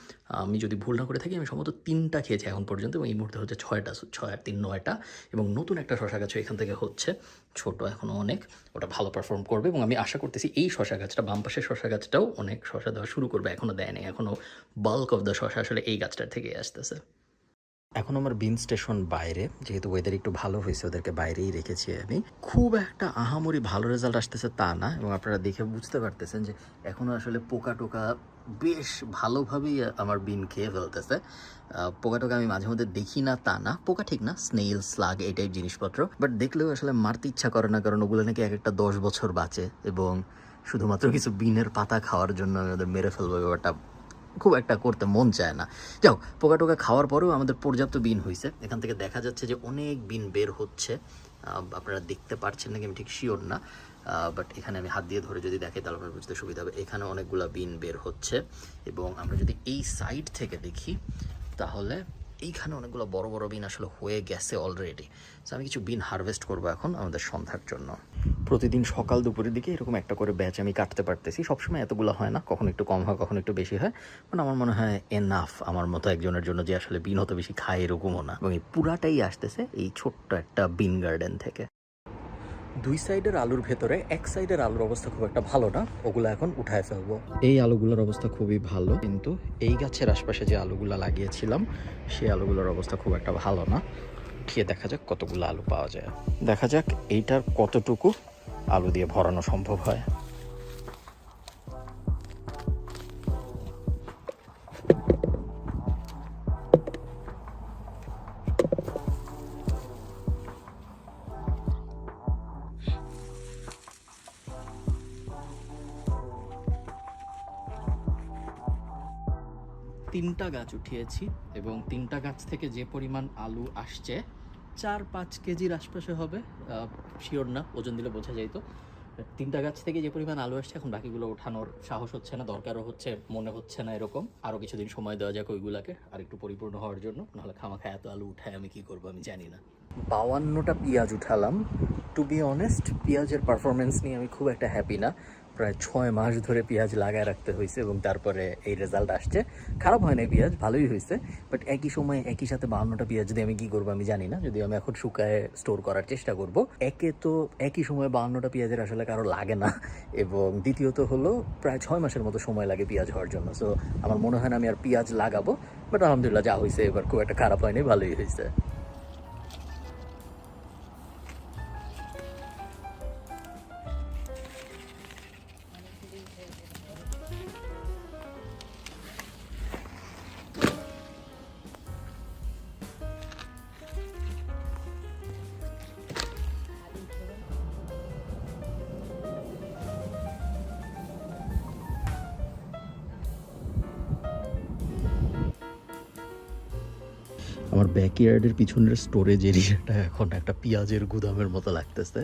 আমি যদি ভুল না করে থাকি আমি সম্ভবত 3টা খেয়েছি এখন পর্যন্ত এবং এই মুহূর্তে হচ্ছে 6টা, 6 আর 3 9টা। এবং নতুন একটা শশা গাছও এখান থেকে হচ্ছে, ছোট এখনও অনেক, ওটা ভালো পারফর্ম করবে এবং আমি আশা করতেছি এই শশা গাছটা, বাম পাশের শশা গাছটাও অনেক শশা দেওয়া শুরু করবে। এখনও দেয় নাই, এখনও বাল্ক অফ দ্য শশা আসলে এই গাছটার থেকেই আসতেছে। এখন আমার বিন স্টেশন বাইরে, যেহেতু ওয়েদার একটু ভালো হয়েছে ওদেরকে বাইরেই রেখেছি আমি। খুব একটা আহামরি ভালো রেজাল্ট আসতেছে তা না, এবং আপনারা দেখে বুঝতে পারতেছেন যে এখনও আসলে পোকা টোকা বেশ ভালোভাবেই আমার বিন খেয়ে ফেলতেছে। পোকা টোকা আমি মাঝে মধ্যে দেখি না তা না, পোকা ঠিক না, স্নেইল, স্লাগ এই টাইপ জিনিসপত্র, বাট দেখলেও আসলে মারতে ইচ্ছা করে না, কারণ ওগুলো নাকি এক একটা 10 বছর বাঁচে এবং শুধুমাত্র কিছু বিনের পাতা খাওয়ার জন্য আমি ওদের মেরে ফেলবো, ব্যাপারটা খুব একটা করতে মন চায় না। যাও, পোকা টোকা খাওয়ার পরেও আমাদের পর্যাপ্ত বিন হয়েছে, এখান থেকে দেখা যাচ্ছে যে অনেক বিন বের হচ্ছে। আপনারা দেখতে পারছেন নাকি আমি ঠিক শিওর না, বাট এখানে আমি হাত দিয়ে ধরে যদি দেখাই তাহলে আপনার বুঝতে সুবিধা হবে। এখানে অনেকগুলো বিন বের হচ্ছে এবং আমরা যদি এই সাইড থেকে দেখি তাহলে এইখানে অনেকগুলো বড় বড় বিন আসলে হয়ে গেছে অলরেডি। সো আমি কিছু বিন হারভেস্ট করবো এখন আমাদের সন্ধ্যার জন্য। প্রতিদিন সকাল দুপুরের দিকে এরকম একটা করে ব্যাচ আমি কাটতে পারতেছি। সবসময় এতগুলো হয় না, কখনো একটু কম হয়, কখনো একটু বেশি হয়, মানে আমার মনে হয় এনাফ আমার মতো একজনের জন্য যে আসলে বিন অত বেশি খায় এরকমও না। এবং এই পুরাটাই আসতেছে এই ছোট্ট একটা বিন গার্ডেন থেকে। দুই সাইডের আলুর ভেতরে এক সাইডের আলুর অবস্থা খুব একটা ভালো না, ওগুলো এখন উঠায় ফেলবো। এই আলুগুলোর অবস্থা খুবই ভালো, কিন্তু এই গাছের আশপাশে যে আলুগুলো লাগিয়েছিলাম সেই আলুগুলোর অবস্থা খুব একটা ভালো না। খেয়ে দেখা যাক কতগুলো আলু পাওয়া যায়, দেখা যাক এইটার কতটুকু আলু দিয়ে ভরানো সম্ভব হয়। তিনটা গাছ উঠিয়েছি এবং তিনটা গাছ থেকে যে পরিমাণ আলু আসছে 4-5 কেজির আশপাশে হবে, শিওর না, ওজন দিলে বোঝা যাইতো। তিনটা গাছ থেকে যে পরিমাণ আলু আসছে, এখন বাকিগুলো ওঠানোর সাহস হচ্ছে না, দরকারও হচ্ছে মনে হচ্ছে না এরকম। আরও কিছুদিন সময় দেওয়া যাক ওইগুলাকে আর একটু পরিপূর্ণ হওয়ার জন্য, নাহলে খামাখা এত আলু উঠায় আমি কি করবো আমি জানি না। 52টা পেঁয়াজ উঠালাম। টু বি অনেস্ট, পেঁয়াজের পারফরমেন্স নিয়ে আমি খুব একটা হ্যাপি না। প্রায় 6 মাস ধরে পেঁয়াজ লাগায় রাখতে হয়েছে এবং তারপরে এই রেজাল্ট আসছে। খারাপ হয় না পেঁয়াজ, ভালোই হয়েছে, বাট একই সময় একই সাথে 52টা পেঁয়াজ যদি আমি কি করবো আমি জানি না। যদি আমি এখন শুকায় স্টোর করার চেষ্টা করব, একে তো একই সময় 52টা পেঁয়াজের আসলে কারো লাগে না, এবং দ্বিতীয়ত হলো প্রায় 6 মাসের মতো সময় লাগে পেঁয়াজ হওয়ার জন্য। সো আমার মনে হয় না আমি আর পেঁয়াজ লাগাবো, বাট আলহামদুলিল্লাহ যা হয়েছে এবার খুব একটা খারাপ হয়নি, ভালোই হয়েছে। আমার ব্যাকইয়ার্ডের পিছনের স্টোরেজ এরিয়াটা এখন একটা পেঁয়াজের গুদামের মতো লাগতেছে।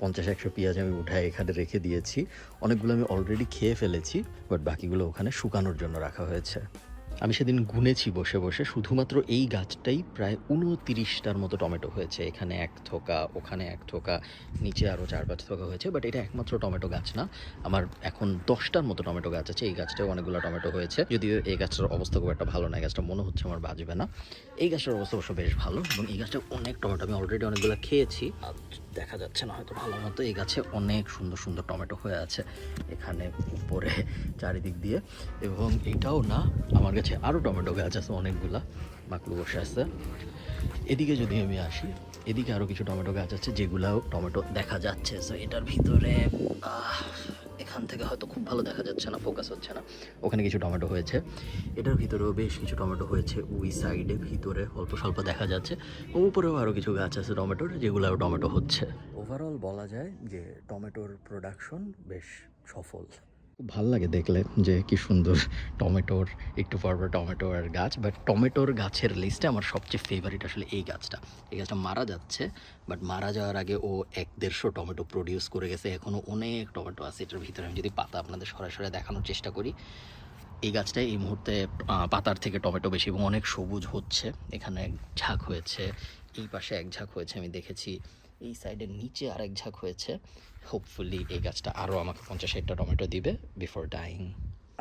50-100 পেঁয়াজ আমি উঠায় এখানে রেখে দিয়েছি। অনেকগুলো আমি অলরেডি খেয়ে ফেলেছি, বাট বাকিগুলো ওখানে শুকানোর জন্য রাখা হয়েছে। আমি সেদিন গুনেছি বসে বসে, শুধুমাত্র এই গাছটাই প্রায় 29টার মতো টমেটো হয়েছে। এখানে 1 থোকা, ওখানে 1 থোকা, নিচে আরও 4-5 থোকা হয়েছে। বাট এটা একমাত্র টমেটো গাছ না, আমার এখন 10টার মতো টমেটো গাছ আছে। এই গাছটাও অনেকগুলো টমেটো হয়েছে, যদিও এই গাছটার অবস্থা খুব একটা ভালো না, এই গাছটা মনে হচ্ছে আমার বাজবে না। এই গাছটার অবস্থা অবশ্য বেশ ভালো এবং এই গাছটা অনেক টমেটো, আমি অলরেডি অনেকগুলো খেয়েছি। দেখা যাচ্ছে না হয়তো ভালো মতো, এই গাছে অনেক সুন্দর সুন্দর টমেটো হয়ে আছে এখানে উপরে চারিদিক দিয়ে। এবং এটাও না, আমার কাছে আরও টমেটো গাছ আছে অনেকগুলা, মাকলু বসে আছে। এদিকে যদি আমি আসি, এদিকে আরও কিছু টমেটো গাছ আছে যেগুলাও টমেটো দেখা যাচ্ছে। সো এটার ভিতরে এখান থেকে হয়তো খুব ভালো দেখা যাচ্ছে না, ফোকাস হচ্ছে না, ওখানে কিছু টমেটো হয়েছে। এটার ভিতরেও বেশ কিছু টমেটো হয়েছে, ওই সাইডে ভিতরে অল্প স্বল্প দেখা যাচ্ছে। উপরেও আরও কিছু গাছ আছে টমেটোর, যেগুলোও টমেটো হচ্ছে। ওভারঅল বলা যায় যে টমেটোর প্রোডাকশন বেশ সফল। খুব ভালো লাগে দেখলে যে কি সুন্দর টমেটোর, একটু পরপর টমেটো আর গাছ। বাট টমেটোর গাছের লিস্টে আমার সবচেয়ে ফেভারিট আসলে এই গাছটা। এই গাছটা মারা যাচ্ছে, বাট মারা যাওয়ার আগে ও 1-150 টমেটো প্রডিউস করে গেছে, এখনও অনেক টমেটো আছে এটার ভিতরে। আমি যদি পাতা আপনাদের সরাসরি দেখানোর চেষ্টা করি, এই গাছটায় এই মুহূর্তে পাতার থেকে টমেটো বেশি এবং অনেক সবুজ হচ্ছে। এখানে এক ঝাঁক হয়েছে, এই পাশে এক ঝাঁক হয়েছে আমি দেখেছি, এই সাইডের নিচে আরেক ঝাঁক হয়েছে। হোপফুলি এই গাছটা আরও আমাকে 50-60টা টমেটো দিবে বিফোর ডাইং।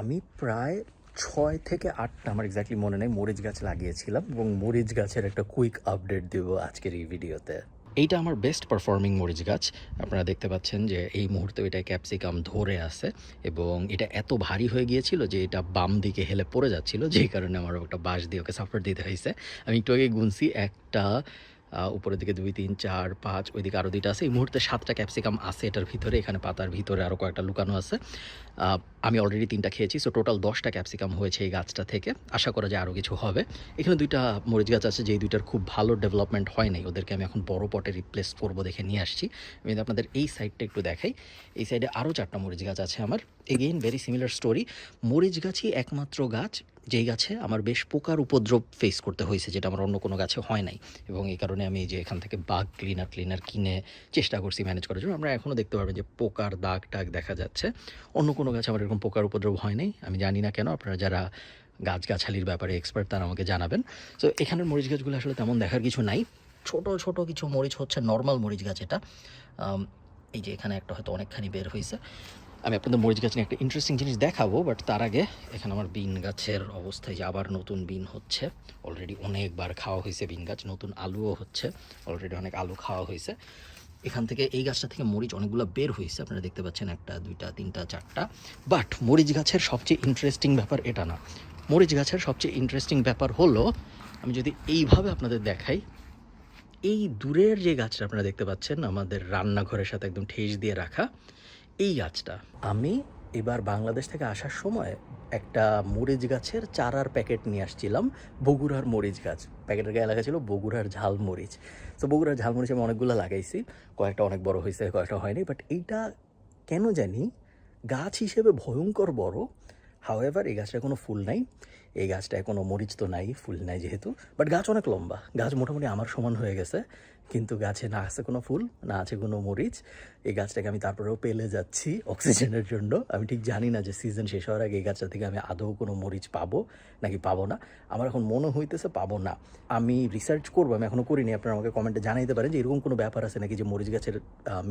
আমি প্রায় 6 থেকে 8টা, আমার এক্স্যাক্টলি মনে নেই, মরিচ গাছ লাগিয়েছিলাম এবং মরিচ গাছের একটা কুইক আপডেট দেবো আজকের এই ভিডিওতে। এইটা আমার বেস্ট পারফর্মিং মরিচ গাছ। আপনারা দেখতে পাচ্ছেন যে এই মুহূর্তে এটা ক্যাপসিকাম ধরে আছে এবং এটা এত ভারী হয়ে গিয়েছিল যে এটা বাম দিকে হেলে পড়ে যাচ্ছিল, যেই কারণে আমার একটা বাঁশ দিয়ে ওকে সাপোর্ট দিতে হয়েছে। আমি একটু আগে গুনছি, একটা উপরের দিকে 2, 3, 4, 5, ওইদিকে আরও 2টা আছে। এই মুহূর্তে 7টা ক্যাপসিকাম আছে এটার ভিতরে, এখানে পাতার ভিতরে আরও কয়েকটা লুকানো আছে। আমি অলরেডি 3টা খেয়েছি, সো টোটাল 10টা ক্যাপসিকাম হয়েছে এই গাছটা থেকে। আশা করা যায় আরও কিছু হবে। এখানে 2টা মরিচ গাছ আছে যেই 2টার খুব ভালো ডেভেলপমেন্ট হয় নাই, ওদেরকে আমি এখন বড় পটে রিপ্লেস করবো দেখে নিয়ে আসছি। আমি আপনাদের এই সাইডটা একটু দেখাই। এই সাইডে আরও 4টা মরিচ গাছ আছে আমার। Again very similar story. মরিচ গাছই একমাত্র গাছ যেই গাছে আমার বেশ পোকার উপদ্রব ফেস করতে হয়েছে, যেটা আমার অন্য কোনো গাছে হয় নাই। এবং এই কারণে আমি যে এখান থেকে বাগ ক্লিনার কিনে চেষ্টা করছি ম্যানেজ করার জন্য। আমরা এখনও দেখতে পারবেন যে পোকার দাগ টাগ দেখা যাচ্ছে। অন্য কোনো গাছে আমার এরকম পোকার উপদ্রব হয় নাই, আমি জানি না কেন। আপনারা যারা গাছগাছালির ব্যাপারে এক্সপার্ট তারা আমাকে জানাবেন। সো এখানের মরিচ গাছগুলো আসলে তেমন দেখার কিছু নাই। ছোট ছোট কিছু মরিচ হচ্ছে, নর্মাল মরিচ গাছ এটা। এই যে এখানে একটা হয়তো অনেকখানি বের হয়েছে। আমি আপনাদের মরিচ গাছ নিয়ে একটা ইন্টারেস্টিং জিনিস দেখাবো, বাট তার আগে এখানে আমার বিন গাছের অবস্থায় যে আবার নতুন বিন হচ্ছে। অলরেডি অনেকবার খাওয়া হয়েছে বিন গাছ, নতুন আলুও হচ্ছে, অলরেডি অনেক আলু খাওয়া হয়েছে। এখান থেকে এই গাছটা থেকে মরিচ অনেকগুলো বের হয়েছে, আপনারা দেখতে পাচ্ছেন, 1, 2, 3, 4টা। বাট মরিচ গাছের সবচেয়ে ইন্টারেস্টিং ব্যাপার এটা না। মরিচ গাছের সবচেয়ে ইন্টারেস্টিং ব্যাপার হলো, আমি যদি এইভাবে আপনাদের দেখাই, এই দূরের যে গাছটা আপনারা দেখতে পাচ্ছেন আমাদের রান্নাঘরের সাথে একদম ঠেস দিয়ে রাখা, এই গাছটা আমি এবার বাংলাদেশ থেকে আসার সময় একটা মরিচ গাছের চারার প্যাকেট নিয়ে আসছিলাম। বগুড়ার মরিচ গাছ, প্যাকেটের গায়ে লেখা ছিল বগুড়ার ঝাল মরিচ। তো বগুড়ার ঝাল মরিচ আমি অনেকগুলো লাগাইছি, কয়েকটা অনেক বড় হয়েছে, কয়েকটা হয়নি। বাট এইটা কেন জানি গাছ হিসেবে ভয়ঙ্কর বড়। হাওয়েভার এই গাছটা কোনো ফুল নাই, এই গাছটায় কোনো মরিচ তো নাই, ফুল নাই যেহেতু। বাট গাছ অনেক লম্বা, গাছ মোটামুটি আমার সমান হয়ে গেছে, কিন্তু গাছে না আছে কোনো ফুল, না আছে কোনো মরিচ। এই গাছটাকে আমি তারপরেও পেলে যাচ্ছি অক্সিজেনের জন্য। আমি ঠিক জানি না যে সিজন শেষ হওয়ার আগে এই গাছটা থেকে আমি আদৌ কোনো মরিচ পাবো নাকি পাবো না। আমার এখন মনে হইতেছে পাবো না। আমি রিসার্চ করবো, আমি এখনও করিনি। আপনারা আমাকে কমেন্টে জানাইতে পারেন যে এরকম কোনো ব্যাপার আছে নাকি যে মরিচ গাছের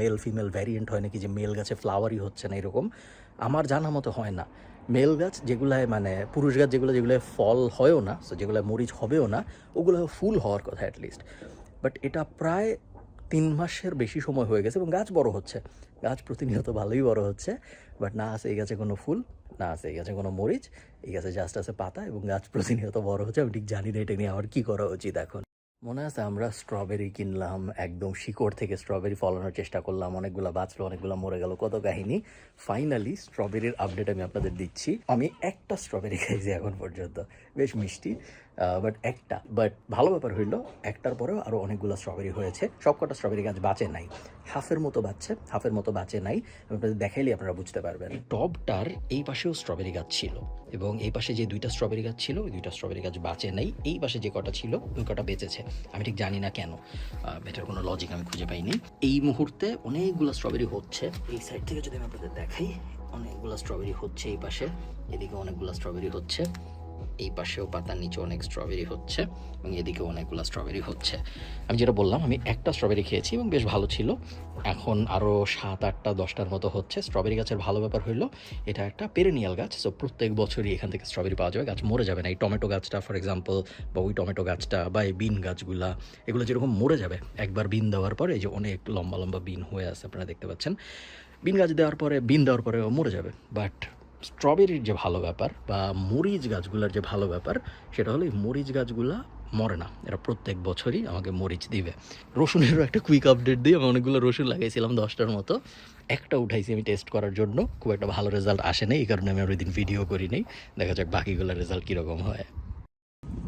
মেল ফিমেল ভ্যারিয়েন্ট হয় নাকি, যে মেল গাছে ফ্লাওয়ারই হচ্ছে না এরকম। আমার জানা মতো হয় না। মেল গাছ যেগুলায় মানে পুরুষ গাছ যেগুলো ফল হয়ও না, সো যেগুলো মরিচ হবেও না, ওগুলো ফুল হওয়ার কথা অ্যাটলিস্ট। বাট এটা প্রায় 3 মাসের বেশি সময় হয়ে গেছে এবং গাছ বড় হচ্ছে, গাছ প্রতিনিয়ত ভালোই বড় হচ্ছে। বাট না আছে এই গাছে কোনো ফুল, না আছে এই গাছে কোনো মরিচ, এই গাছে জাস্ট আছে পাতা এবং গাছ প্রতিনিয়ত বড় হচ্ছে। আমি ঠিক জানি না এটা নিয়ে আমার কী করা উচিত এখন। মনে আছে আমরা স্ট্রবেরি কিনলাম, একদম শিকড় থেকে স্ট্রবেরি ফলানোর চেষ্টা করলাম, অনেকগুলো বাঁচলো, অনেকগুলো মরে গেল, কত কাহিনী। ফাইনালি স্ট্রবেরির আপডেট আমি আপনাদের দিচ্ছি। আমি একটা স্ট্রবেরি খাইছি এখন পর্যন্ত, বেশ মিষ্টি, বাট একটা। বাট ভালো ব্যাপার হইলো একটার পরেও আরও অনেকগুলো স্ট্রবেরি হয়েছে। সবকটা স্ট্রবেরি গাছ বাঁচে নাই, হাফের মতো বাঁচে নাই। আমি আপনাদের দেখাইলে আপনারা বুঝতে পারবেন। টবটার এই পাশেও স্ট্রবেরি গাছ ছিল এবং এই পাশে যে 2টা স্ট্রবেরি গাছ ছিল, ওই 2টা স্ট্রবেরি গাছ বাঁচে নাই। এই পাশে যে কটা ছিল ওই কটা বেঁচেছে। আমি ঠিক জানি না কেন, এটার কোনো লজিক আমি খুঁজে পাইনি। এই মুহূর্তে অনেকগুলো স্ট্রবেরি হচ্ছে। এই সাইড থেকে যদি আমি আপনাদের দেখাই, অনেকগুলো স্ট্রবেরি হচ্ছে এই পাশে, এদিকে অনেকগুলো স্ট্রবেরি হচ্ছে, এই পাশেও পাতার নিচে অনেক স্ট্রবেরি হচ্ছে এবং এদিকে অনেকগুলো স্ট্রবেরি হচ্ছে। আমি যেটা বললাম, আমি একটা স্ট্রবেরি খেয়েছি এবং বেশ ভালো ছিল। এখন আরও 7, 8টা, 10টার মতো হচ্ছে। স্ট্রবেরি গাছের ভালো ব্যাপার হইলো এটা একটা পেরেনিয়াল গাছ, সো প্রত্যেক বছরই এখান থেকে স্ট্রবেরি পাওয়া যাবে, গাছ মরে যাবে না। এই টমেটো গাছটা ফর এক্সাম্পল, বা ওই টমেটো গাছটা, বা এই বিন গাছগুলা, এগুলো যেরকম মরে যাবে একবার বিন দেওয়ার পরে, এই যে অনেক লম্বা লম্বা বিন হয়ে আছে আপনারা দেখতে পাচ্ছেন, বিন দেওয়ার পরে মরে যাবে। বাট স্ট্রবেরির যে ভালো ব্যাপার বা মরিচ গাছগুলোর যে ভালো ব্যাপার, সেটা হলো এই মরিচ গাছগুলা মরে না, এরা প্রত্যেক বছরই আমাকে মরিচ দিবে। রসুনেরও একটা কুইক আপডেট দিই, আমি অনেকগুলো রসুন লাগাইছিলাম, 10টার মতো। একটা উঠাইছি আমি টেস্ট করার জন্য, খুব একটা ভালো রেজাল্ট আসে নাই, এই কারণে আমি ওই দিন ভিডিও করি নাই। দেখা যাক বাকিগুলোর রেজাল্ট কীরকম হয়।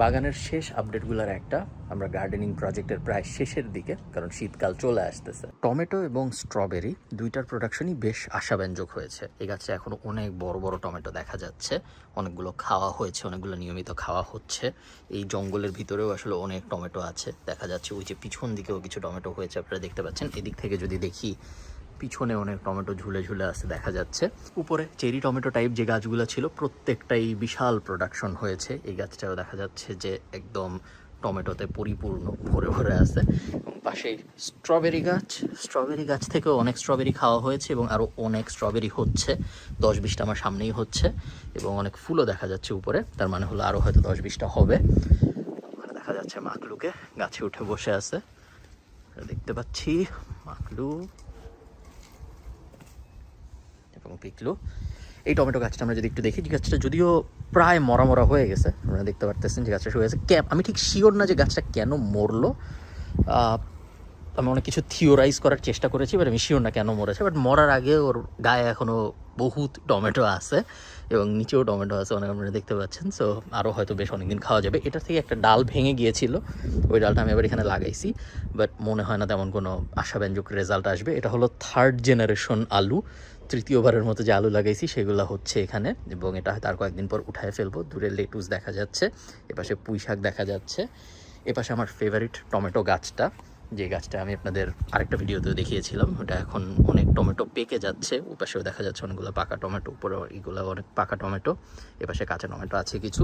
বাগানের শেষ আপডেটগুলোর একটা, আমরা গার্ডেনিং প্রজেক্টের প্রায় শেষের দিকে, কারণ শীতকাল চলে আসতেছে। টমেটো এবং স্ট্রবেরি 2টার প্রোডাকশনই বেশ আশাব্যঞ্জক হয়েছে। এই গাছে এখনও অনেক বড় বড় টমেটো দেখা যাচ্ছে, অনেকগুলো খাওয়া হয়েছে, অনেকগুলো নিয়মিত খাওয়া হচ্ছে। এই জঙ্গলের ভিতরেও আসলে অনেক টমেটো আছে দেখা যাচ্ছে। ওই যে পিছন দিকেও কিছু টমেটো হয়েছে আপনারা দেখতে পাচ্ছেন। এদিক থেকে যদি দেখি, পিছনে অনেক টমেটো ঝুলে ঝুলে আছে দেখা যাচ্ছে। উপরে চেরি টমেটো টাইপ যে গাছগুলো ছিল প্রত্যেকটাই বিশাল প্রোডাকশন হয়েছে। এই গাছটাও দেখা যাচ্ছে যে একদম টমেটোতে পরিপূর্ণ ভরে ভরে আছে। এবং পাশেই স্ট্রবেরি গাছ থেকেও অনেক স্ট্রবেরি খাওয়া হয়েছে এবং আরও অনেক স্ট্রবেরি হচ্ছে, 10-20টা আমার সামনেই হচ্ছে এবং অনেক ফুলও দেখা যাচ্ছে উপরে, তার মানে হলো আরও হয়তো 10-20টা হবে। ওখানে দেখা যাচ্ছে মাকলুকে গাছে উঠে বসে আছে, দেখতে পাচ্ছি মাকলু এবং পিকলু। এই টমেটো গাছটা আমরা যদি একটু দেখি, যে গাছটা যদিও প্রায় মরা মরা হয়ে গেছে, আপনারা দেখতে পারতেছেন যে গাছটা শুয়ে গেছে। আমি ঠিক শিওর না যে গাছটা কেন মরলো, আমি অনেক কিছু থিওরাইজ করার চেষ্টা করেছি, বাট আমি শিওর না কেন মরেছে। বাট মরার আগে ওর গায়ে এখনও বহুত টমেটো আছে এবং নিচেও টমেটো আছে অনেক, আপনারা দেখতে পাচ্ছেন। সো আরও হয়তো বেশ অনেকদিন খাওয়া যাবে। এটা থেকে একটা ডাল ভেঙে গিয়েছিল, ওই ডালটা আমি আবার এখানে লাগাইছি, বাট মনে হয় না তেমন কোনো আশাব্যঞ্জক রেজাল্ট আসবে। এটা হলো 3rd জেনারেশন আলু, তৃতীয়বারের মতো যে আলু লাগাইছি সেগুলো হচ্ছে এখানে, এবং এটা হয়তো আর কয়েকদিন পর উঠায় ফেলবো। দূরে লেটুস দেখা যাচ্ছে, এপাশে পুঁই শাক দেখা যাচ্ছে, এপাশে আমার ফেভারিট টমেটো গাছটা, যে গাছটা আমি আপনাদের আরেকটা ভিডিওতেও দেখিয়েছিলাম। ওটা এখন অনেক টমেটো পেকে যাচ্ছে, ওপাশেও দেখা যাচ্ছে অনেকগুলো পাকা টমেটো, উপরে এগুলো অনেক পাকা টমেটো, এপাশে কাঁচা টমেটো আছে কিছু।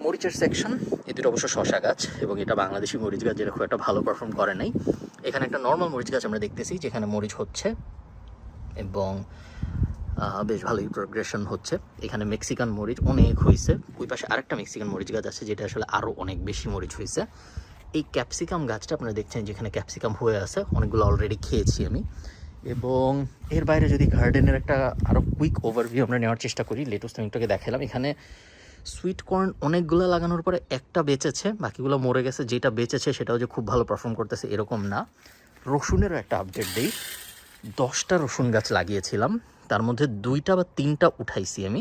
মরিচের সেকশন, এ দুটো অবশ্য শশা গাছ এবং এটা বাংলাদেশি মরিচ গাছ, যেটা খুব একটা ভালো পারফর্ম করে নাই। এখানে একটা নর্মাল মরিচ গাছ আমরা দেখতেছি যেখানে মরিচ হচ্ছে এবং বেশ ভালোই প্রোগ্রেশন হচ্ছে। এখানে মেক্সিকান মরিচ অনেক হয়েছে, ওই পাশে আরেকটা মেক্সিকান মরিচ গাছ আছে যেটা আসলে আরও অনেক বেশি মরিচ হয়েছে। এই ক্যাপসিকাম গাছটা আপনারা দেখছেন যেখানে ক্যাপসিকাম হয়ে আছে, অনেকগুলো অলরেডি খেয়েছি আমি। এবং এর বাইরে যদি গার্ডেনের একটা আরও কুইক ওভারভিউ আমরা নেওয়ার চেষ্টা করি, লেটুস আমি একটু দেখালাম। এখানে সুইট কর্ন অনেকগুলো লাগানোর পরে একটা বেঁচেছে, বাকিগুলো মরে গেছে। যেটা বেঁচেছে সেটাও যে খুব ভালো পারফর্ম করতেছে এরকম না। রসুনেরও একটা আপডেট দিই, 10টা রসুন গাছ লাগিয়েছিলাম, তার মধ্যে 2টা বা 3টা উঠাইছি আমি,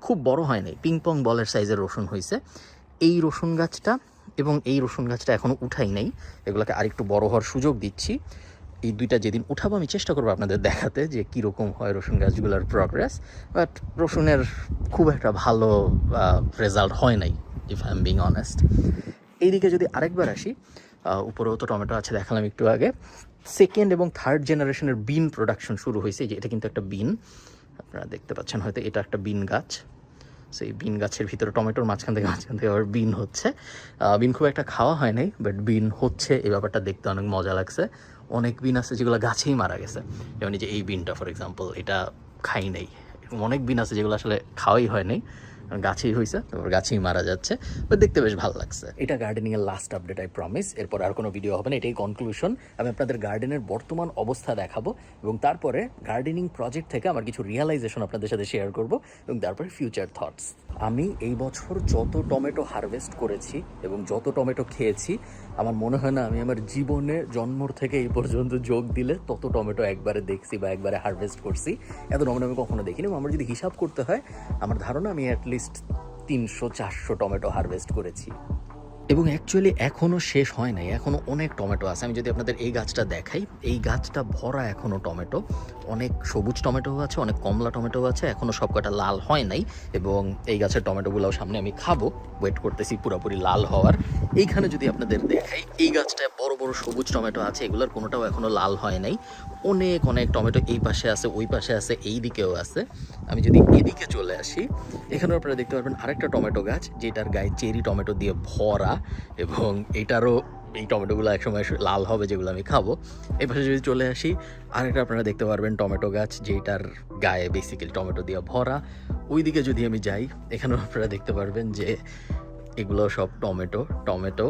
খুব বড় হয় নাই, পিংপং বলের সাইজের রসুন হয়েছে। এই রসুন গাছটা এবং এই রসুন গাছটা এখনও উঠাই নাই, এগুলোকে আরেকটু বড় হওয়ার সুযোগ দিচ্ছি। এই দুইটা যেদিন উঠাবো আমি চেষ্টা করবো আপনাদের দেখাতে যে কীরকম হয় রসুন গাছগুলোর প্রগ্রেস। বাট রসুনের খুব একটা ভালো রেজাল্ট হয় নাই, if I am being honest. এইদিকে যদি আরেকবার আসি, উপরেও তো টমেটো আছে দেখালাম একটু আগে। 2nd এবং 3rd জেনারেশনের বিন প্রোডাকশন শুরু হয়েছে, যে এটা কিন্তু একটা বিন, আপনারা দেখতে পাচ্ছেন হয়তো, এটা একটা বিন গাছ। সেই বিন গাছের ভিতরে টমেটোর মাঝখান থেকে আবার বিন হচ্ছে। বিন খুব একটা খাওয়া হয় নাই, বাট বিন হচ্ছে, এই ব্যাপারটা দেখতে অনেক মজা লাগছে। অনেক বিন আছে যেগুলো গাছেই মারা গেছে, যেমন এই যে এই বিনটা ফর এক্সাম্পল, এটা খাই নাই। অনেক বিন আছে যেগুলো আসলে খাওয়াই হয় নাই, গাছেই হয়েছে, তারপর গাছেই মারা যাচ্ছে, বাট দেখতে বেশ ভালো লাগছে। এটা গার্ডেনিংয়ের লাস্ট আপডেট, আই প্রমিস। এরপর আর কোনো ভিডিও হবে না, এটাই কনক্লুশন। আমি আপনাদের গার্ডেনের বর্তমান অবস্থা দেখাবো এবং তারপরে গার্ডেনিং প্রজেক্ট থেকে আমার কিছু রিয়েলাইজেশন আপনাদের সাথে শেয়ার করব এবং তারপরে ফিউচার থটস। আমি এই বছর যত টমেটো হারভেস্ট করেছি এবং যত টমেটো খেয়েছি, আমার মনে হয় না আমি আমার জীবনে জন্মর থেকে এই পর্যন্ত যোগ দিলে তত টমেটো একবারে দেখছি বা একবারে হারভেস্ট করছি। এত টমেটো আমি কখনো দেখিনি। এবং আমার যদি হিসাব করতে হয়, আমার ধারণা আমি অ্যাটলিস্ট 300-400 টমেটো হারভেস্ট করেছি। এবং অ্যাকচুয়ালি এখনও শেষ হয় নাই, এখনও অনেক টমেটো আছে। আমি যদি আপনাদের এই গাছটা দেখাই, এই গাছটা ভরা এখনও টমেটো, অনেক সবুজ টমেটোও আছে, অনেক কমলা টমেটোও আছে, এখনও সব কটা লাল হয় নাই। এবং এই গাছের টমেটোগুলোও সামনে আমি খাবো, ওয়েট করতেছি পুরোপুরি লাল হওয়ার। এইখানে যদি আপনাদের দেখাই, এই গাছটায় বড় বড় সবুজ টমেটো আছে, এগুলোর কোনোটাও এখনও লাল হয় নাই। অনেক অনেক টমেটো এই পাশে আছে, ওই পাশে আছে, এই দিকেও আছে। আমি যদি এদিকে চলে আসি, এখানেও আপনারা দেখতে পারবেন আরেকটা টমেটো গাছ, যেটার গায়ে চেরি টমেটো দিয়ে ভরা, এবং এটারও এই টমেটোগুলো একসময় লাল হবে, যেগুলো আমি খাবো। এই পাশে যদি চলে আসি, আরেকটা আপনারা দেখতে পারবেন টমেটো গাছ, যেটার গায়ে বেসিক্যালি টমেটো দিয়ে ভরা। ওইদিকে যদি আমি যাই, এখানেও আপনারা দেখতে পারবেন যে এগুলো সব টমেটো।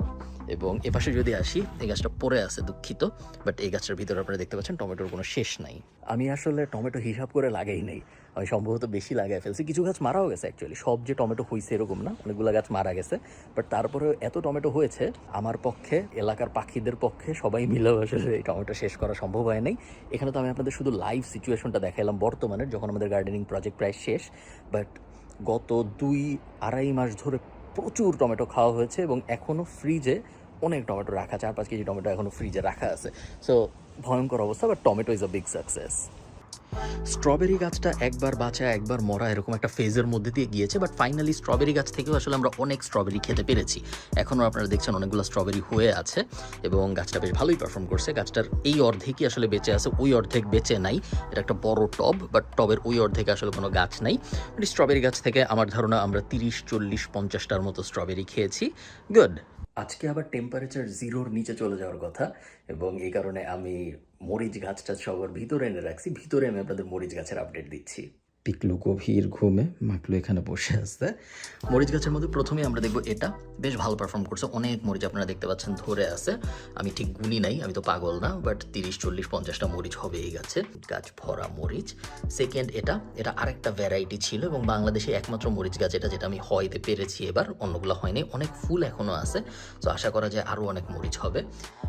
এবং এপাশে যদি আসি, এই গাছটা পড়ে আছে, দুঃখিত, বাট এই গাছটার ভিতরে আপনারা দেখতে পাচ্ছেন টমেটোর কোনো শেষ নাই। আমি আসলে টমেটো হিসাব করে লাগাই নাই, আমি সম্ভবত বেশি লাগাই ফেলছি। কিছু গাছ মারাও গেছে, অ্যাকচুয়ালি সব যে টমেটো হয়েছে এরকম না, অনেকগুলো গাছ মারা গেছে। বাট তারপরে এত টমেটো হয়েছে, আমার পক্ষে, এলাকার পাখিদের পক্ষে, সবাই মিলেও আসলে এই টমেটো শেষ করা সম্ভব হয় নাই। এখানে তো আমি আপনাদের শুধু লাইভ সিচুয়েশনটা দেখাইলাম বর্তমানের, যখন আমাদের গার্ডেনিং প্রজেক্ট প্রায় শেষ। বাট গত 2-2.5 মাস ধরে প্রচুর টমেটো খাওয়া হয়েছে এবং এখনও ফ্রিজে অনেক টমেটো রাখা, 4-5 কেজি টমেটো এখনও ফ্রিজে রাখা আছে। সো ভয়ঙ্কর অবস্থা, but tomato is a big success. Strawberry গাছটা একবার বাঁচা একবার মরা এরকম একটা ফেজের মধ্যে দিয়ে গিয়েছে, বাট ফাইনালি স্ট্রবেরি গাছ থেকেও আসলে আমরা অনেক স্ট্রবেরি খেতে পেরেছি। এখনও আপনারা দেখছেন অনেকগুলো স্ট্রবেরি হয়ে আছে এবং গাছটা বেশ ভালোই পারফর্ম করছে। গাছটার এই অর্ধেকই আসলে বেঁচে আছে, ওই অর্ধেক বেঁচে নাই। এটা একটা বড় টব, বাট টবের ওই অর্ধেকে আসলে কোনো গাছ নাই। স্ট্রবেরি গাছ থেকে আমার ধারণা আমরা 30, 40, 50টার মতো স্ট্রবেরি খেয়েছি। গুড। আজকে আবার টেম্পারেচার 0-র নিচে চলে যাওয়ার কথা এবং এই কারণে আমি মরিচ গাছটা সবার ভিতরে এনে রাখছি। ভিতরে আমি আপনাদের মরিচ গাছের আপডেট দিচ্ছি। পিকলু গভীর ঘুমে, মাকলু এখানে বসে আছে। মরিচ গাছের মধ্যে প্রথমে আমরা দেখবো এটা বেশ ভালো পারফর্ম করছে। অনেক মরিচ আপনারা দেখতে পাচ্ছেন ধরে আছে। আমি ঠিক গুনি নাই, আমি তো পাগল না, বাট 30, 40, 50টা মরিচ হবে এই গাছে। গাছ ভরা মরিচ। সেকেন্ড এটা আরেকটা ভ্যারাইটি ছিল এবং বাংলাদেশে একমাত্র মরিচ গাছ এটা, যেটা আমি হয়তে পেরেছি এবার, অন্যগুলো হয়নি। অনেক ফুল এখনও আছে, তো আশা করা যায় আরও অনেক মরিচ হবে।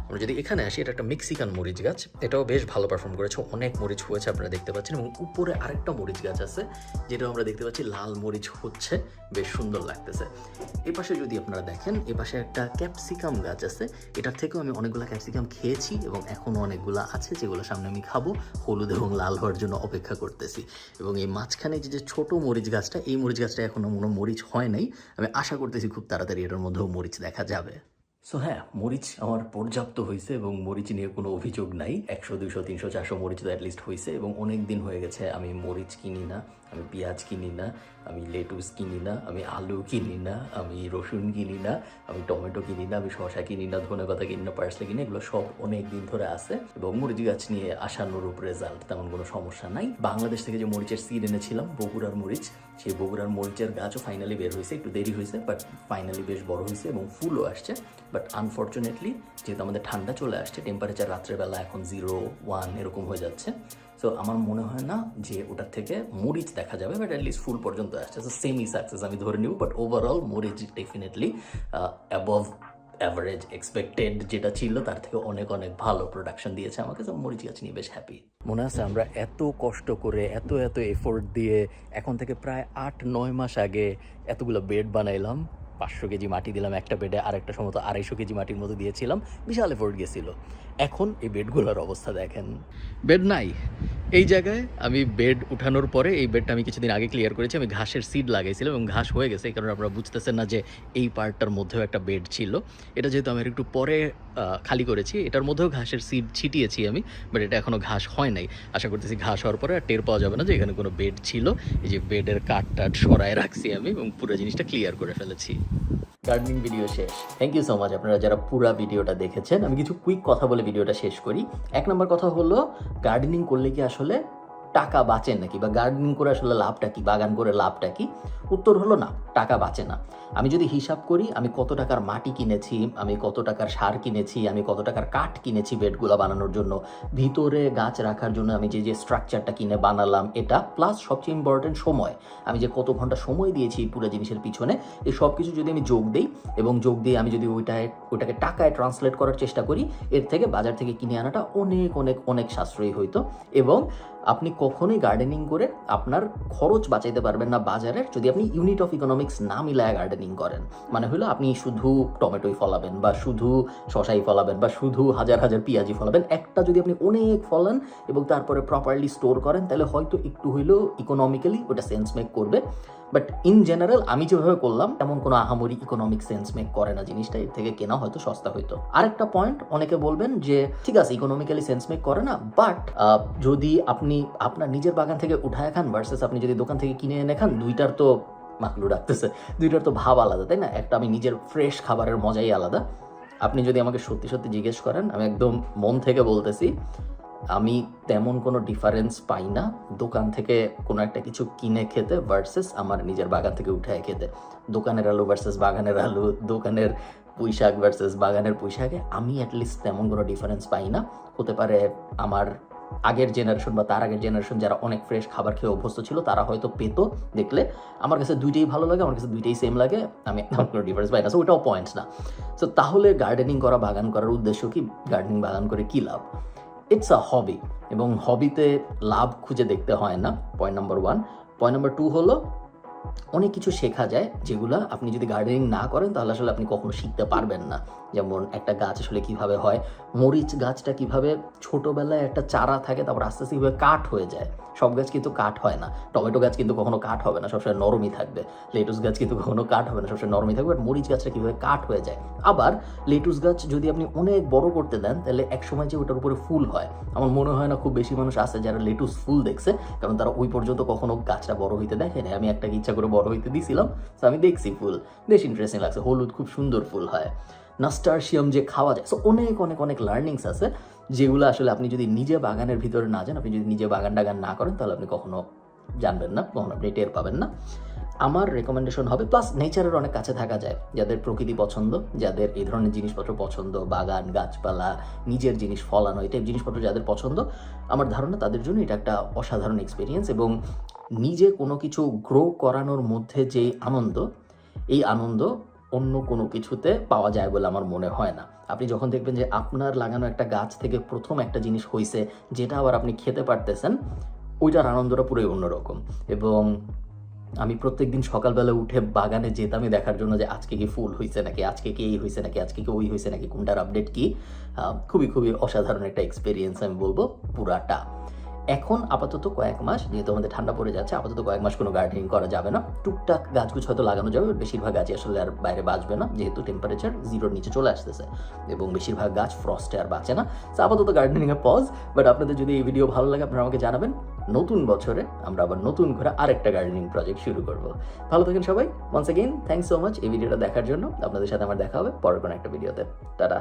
আমরা যদি এখানে আসি, এটা একটা মেক্সিকান মরিচ গাছ, এটাও বেশ ভালো পারফর্ম করেছে। অনেক মরিচ হয়েছে আপনারা দেখতে পাচ্ছেন এবং উপরে আরেকটা মরিচ গাছ আছে যেটাও আমরা দেখতে পাচ্ছি লাল মরিচ হচ্ছে, বেশ সুন্দর লাগতেছে। এপাশে যদি আপনারা দেখেন, এপাশে একটা ক্যাপসিকাম গাছ আছে। এটার থেকেও আমি অনেকগুলো ক্যাপসিকাম খেয়েছি এবং এখনও অনেকগুলো আছে যেগুলো সামনে আমি খাবো। হলুদ এবং লাল হওয়ার জন্য অপেক্ষা করতেছি। এবং এই মাঝখানে যে ছোট মরিচ গাছটা, এই মরিচ গাছটা এখনও কোনো মরিচ হয় নাই। আমি আশা করতেছি খুব তাড়াতাড়ি এটার মধ্যেও মরিচ দেখা যাবে। সো হ্যাঁ, মরিচ আমার পর্যাপ্ত হয়েছে এবং মরিচ নিয়ে কোনো অভিযোগ নাই। 100, 200, 300, 400 মরিচ তো অ্যাটলিস্ট হয়েছে এবং অনেক দিন হয়ে গেছে আমি মরিচ কিনি না, আমি পেঁয়াজ কিনি না, আমি লেটুস কিনি না, আমি আলু কিনি না, আমি রসুন কিনি না, আমি টমেটো কিনি না, আমি শসা কিনি না, ধনেপাতা কিনি না, পার্সলে কিনি, এগুলো সব অনেক দিন ধরে আছে এবং মরিচ গাছ নিয়ে আশানুরূপ রেজাল্ট, তেমন কোনো সমস্যা নাই। বাংলাদেশ থেকে যে মরিচের সিড এনেছিলাম, বগুড়ার মরিচ, সেই বগুড়ার মরিচের গাছও ফাইনালি বের হয়েছে। একটু দেরি হয়েছে, বাট ফাইনালি বেশ বড় হয়েছে এবং ফুলও আসছে। বাট আনফর্চুনেটলি যেহেতু আমাদের ঠান্ডা চলে আসছে, টেম্পারেচার রাত্রেবেলা এখন 0, 1 এরকম হয়ে যাচ্ছে। সো আমার মনে হয় না যে ওটার থেকে মরিচ দেখা যাবে, বাট অ্যাটলিস্ট ফুল পর্যন্ত আসছে। সো সেমি সাকসেস আমি ধরে নিব, বাট ওভারঅল মরিচ ডেফিনেটলি অ্যাবভ অ্যাভারেজ এক্সপেক্টেড যেটা ছিল তার থেকে অনেক অনেক ভালো প্রোডাকশন দিয়েছে আমাকে। তো মরিচ গাছ নিয়ে বেশ হ্যাপি। মনে আছে আমরা এত কষ্ট করে এত এফোর্ট দিয়ে এখন থেকে প্রায় 8-9 মাস আগে এতগুলো বেড বানাইলাম। 500 কেজি মাটি দিলাম একটা বেডে, আর একটা সময় 250 কেজি মাটির মতো দিয়েছিলাম। বিশাল এফোর্ট গেছিল। এখন এই বেডগুলোর অবস্থা দেখেন, বেড নাই। এই জায়গায় আমি বেড উঠানোর পরে, এই বেডটা আমি কিছুদিন আগে ক্লিয়ার করেছি, আমি ঘাসের সিড লাগাইছিলাম এবং ঘাস হয়ে গেছে। এই কারণে আপনারা বুঝতেছেন না যে এই পার্টটার মধ্যেও একটা বেড ছিল। এটা যেহেতু আমি একটু পরে খালি করেছি, এটার মধ্যেও ঘাসের সিড ছিটিয়েছি আমি, বাট এটা এখনও ঘাস হয় নাই। আশা করতেছি ঘাস হওয়ার পরে আর টের পাওয়া যাবে না যে এখানে কোনো বেড ছিল। এই যে বেডের কাঠ টাট সরায় রাখছি আমি এবং পুরো জিনিসটা ক্লিয়ার করে ফেলেছি। গার্ডেনিং ভিডিও শেষ। থ্যাংক ইউ সো মাচ আপনারা যারা পুরো ভিডিওটা দেখেছেন। আমি কিছু কুইক কথা বলে ভিডিওটা শেষ করি। 1 নম্বর কথা হলো, গার্ডেনিং করলে কি আসলে টাকা বাঁচে নাকি, বা গার্ডেনিং করে আসলে লাভটা কি, বাগান করে লাভটা কি? উত্তর হলো না, টাকা বাঁচে না। আমি যদি হিসাব করি, আমি কত টাকার মাটি কিনেছি, আমি কত টাকার সার কিনেছি, আমি কত টাকার কাঠ কিনেছি বেডগুলো বানানোর জন্য, ভিতরে গাছ রাখার জন্য আমি যে স্ট্রাকচারটা কিনে বানালাম এটা, প্লাস সবচেয়ে ইম্পর্টেন্ট সময়, আমি যে কত ঘন্টা সময় দিয়েছি পুরো জিনিসের পিছনে, এই সব কিছু যদি আমি যোগ দিই এবং যোগ দিয়ে আমি যদি ওইটাকে টাকায় ট্রান্সলেট করার চেষ্টা করি, এর থেকে বাজার থেকে কিনে আনাটা অনেক অনেক অনেক সাশ্রয়ী হইতো। এবং আপনি কখনোই গার্ডেনিং করে আপনার খরচ বাঁচাইতে পারবেন না বাজারের, যদি আপনি ইউনিট অফ ইকোনমিক্স না মিলায় গার্ডেনিং করেন। মানে হলো আপনি শুধু টমেটোই ফলাবেন, বা শুধু শশাই ফলাবেন, বা শুধু হাজার হাজার পেঁয়াজি ফলাবেন। একটা যদি আপনি অনেক ফলান এবং তারপরে প্রপারলি স্টোর করেন, তাহলে হয়তো একটু হইলেও ইকোনমিক্যালি ওটা সেন্স মেক করবে। বাট ইন জেনারেল আমি যেভাবে করলাম তেমন কোনো আহামরি ইকোনমিক সেন্স মেক করে না জিনিসটা, এর থেকে কেনা হয়তো সস্তা হইতো। আরেকটা পয়েন্ট, অনেকে বলবেন যে ঠিক আছে ইকোনমিক্যালি সেন্স মেক করে না, বাট যদি আপনি আপনার নিজের বাগান থেকে উঠায় খান ভার্সেস আপনি যদি দোকান থেকে কিনে এনে খান, দুইটার তো মাকলু ডাকতেছে, দুইটার তো ভাব আলাদা, তাই না? একটা আমি নিজের ফ্রেশ খাবারের মজাই আলাদা। আপনি যদি আমাকে সত্যি সত্যি জিজ্ঞেস করেন, আমি একদম মন থেকে বলতেছি, আমি তেমন কোনো ডিফারেন্স পাই না দোকান থেকে কোনো একটা কিছু কিনে খেতে ভার্সেস আমার নিজের বাগান থেকে উঠায় খেতে। দোকানের আলু ভার্সেস বাগানের আলু, দোকানের পুঁই শাক ভার্সেস বাগানের পুঁই শাকে আমি অ্যাটলিস্ট তেমন কোনো ডিফারেন্স পাই না। হতে পারে আমার আগের জেনারেশন বা তার আগের জেনারেশন যারা অনেক ফ্রেশ খাবার খেয়ে অভ্যস্ত ছিল তারা হয়তো পেতো দেখলে। আমার কাছে দুইটাই ভালো লাগে, আমার কাছে দুইটাই সেম লাগে, আমি তেমন কোনো ডিফারেন্স পাই না। সো ওটাও পয়েন্ট না। সো তাহলে গার্ডেনিং করা, বাগান করার উদ্দেশ্য কি? গার্ডেনিং বাগান করে কী লাভ? ইটস আ হবি, এবং হবিতে লাভ খুঁজে দেখতে হয় না, পয়েন্ট নাম্বার 1। পয়েন্ট নাম্বার 2 হলো, অনেক কিছু শেখা যায় যেগুলো আপনি যদি গার্ডেনিং না করেন তাহলে আসলে আপনি কখনো শিখতে পারবেন না। যেমন একটা গাছ আসলে কিভাবে হয়, মরিচ গাছটা কিভাবে ছোটোবেলায় একটা চারা থাকে, তারপর আস্তে আস্তে কীভাবে কাঠ হয়ে যায়, সব গাছ কিন্তু কাঠ হয় না। টমেটো গাছ কিন্তু কখনো কাঠ হবে না, সবসময় নরমই থাকবে। লেটুস গাছ কিন্তু কখনো কাঠ হবে না, সবসময় নরমই থাকবে। বাট মরিচ গাছটা কীভাবে কাঠ হয়ে যায়। আবার লেটুস গাছ যদি আপনি অনেক বড় করতে দেন, তাহলে একসময় যে ওটার উপরে ফুল হয়, আমার মনে হয় না খুব বেশি মানুষ আছে যারা লেটুস ফুল দেখছে, কারণ তারা ওই পর্যন্ত কখনো গাছটা বড় হইতে দেখে না। আমি একটাকে ইচ্ছা করে বড় হইতে দিছিলাম, তো আমি দেখছি ফুল, বেশ ইন্টারেস্টিং লাগছে। হলুদ খুব সুন্দর ফুল হয়। নাস্টারশিয়াম যে খাওয়া যায়। সো অনেক অনেক অনেক লার্নিংস আছে, যেগুলো আসলে আপনি যদি নিজে বাগানের ভিতরে না যান, আপনি যদি নিজে বাগান টাগান না করেন, তাহলে আপনি কখনো জানবেন না, কখনো আপনি টের পাবেন না। আমার রেকমেন্ডেশন হবে, প্লাস নেচারের অনেক কাছে থাকা যায়, যাদের প্রকৃতি পছন্দ, যাদের এই ধরনের জিনিসপত্র পছন্দ, বাগান গাছপালা, নিজের জিনিস ফলানো, এই টাইপ জিনিসপত্র যাদের পছন্দ, আমার ধারণা তাদের জন্য এটা একটা অসাধারণ এক্সপিরিয়েন্স। এবং নিজে কোনো কিছু গ্রো করানোর মধ্যে যেই আনন্দ, এই আনন্দ অন্য কোনো কিছুতে পাওয়া যায় বলে আমার মনে হয় না। আপনি যখন দেখবেন যে আপনার লাগানো একটা গাছ থেকে প্রথম একটা জিনিস হয়েছে, যেটা আবার আপনি খেতে পারতেছেন, ওইটার আনন্দটা পুরোই অন্যরকম। এবং আমি প্রত্যেকদিন সকালবেলা উঠে বাগানে যেতামই দেখার জন্য যে আজকে কি ফুল হয়েছে নাকি, আজকে কি এই হয়েছে নাকি, আজকে কি ওই হয়েছে নাকি, কোনটার আপডেট কি। খুবই খুবই অসাধারণ একটা এক্সপিরিয়েন্স আমি বলবো পুরাটা। এখন আপাতত কয়েক মাস, যেহেতু আমাদের ঠান্ডা পড়ে যাচ্ছে, আপাতত কয়েক মাস কোনো গার্ডেনিং করা যাবে না। টুকটাক গাছগুছ হয়তো লাগানো যাবে, বেশিরভাগ গাছই আসলে আর বাইরে বাঁচবে না, যেহেতু টেম্পারেচার 0-র নিচে চলে আসতেছে এবং বেশিরভাগ গাছ ফ্রস্টে আর বাঁচে না। তো আপাতত গার্ডেনিংয়ে পজ। বাট আপনাদের যদি এই ভিডিও ভালো লাগে, আপনারা আমাকে জানাবেন। নতুন বছরে আমরা আবার নতুন করে আরেকটা গার্ডেনিং প্রজেক্ট শুরু করবো। ভালো থাকেন সবাই। Once again thanks so much এই ভিডিওটা দেখার জন্য। আপনাদের সাথে আমার দেখা হবে পরের কোনো একটা ভিডিওতে। টাটা।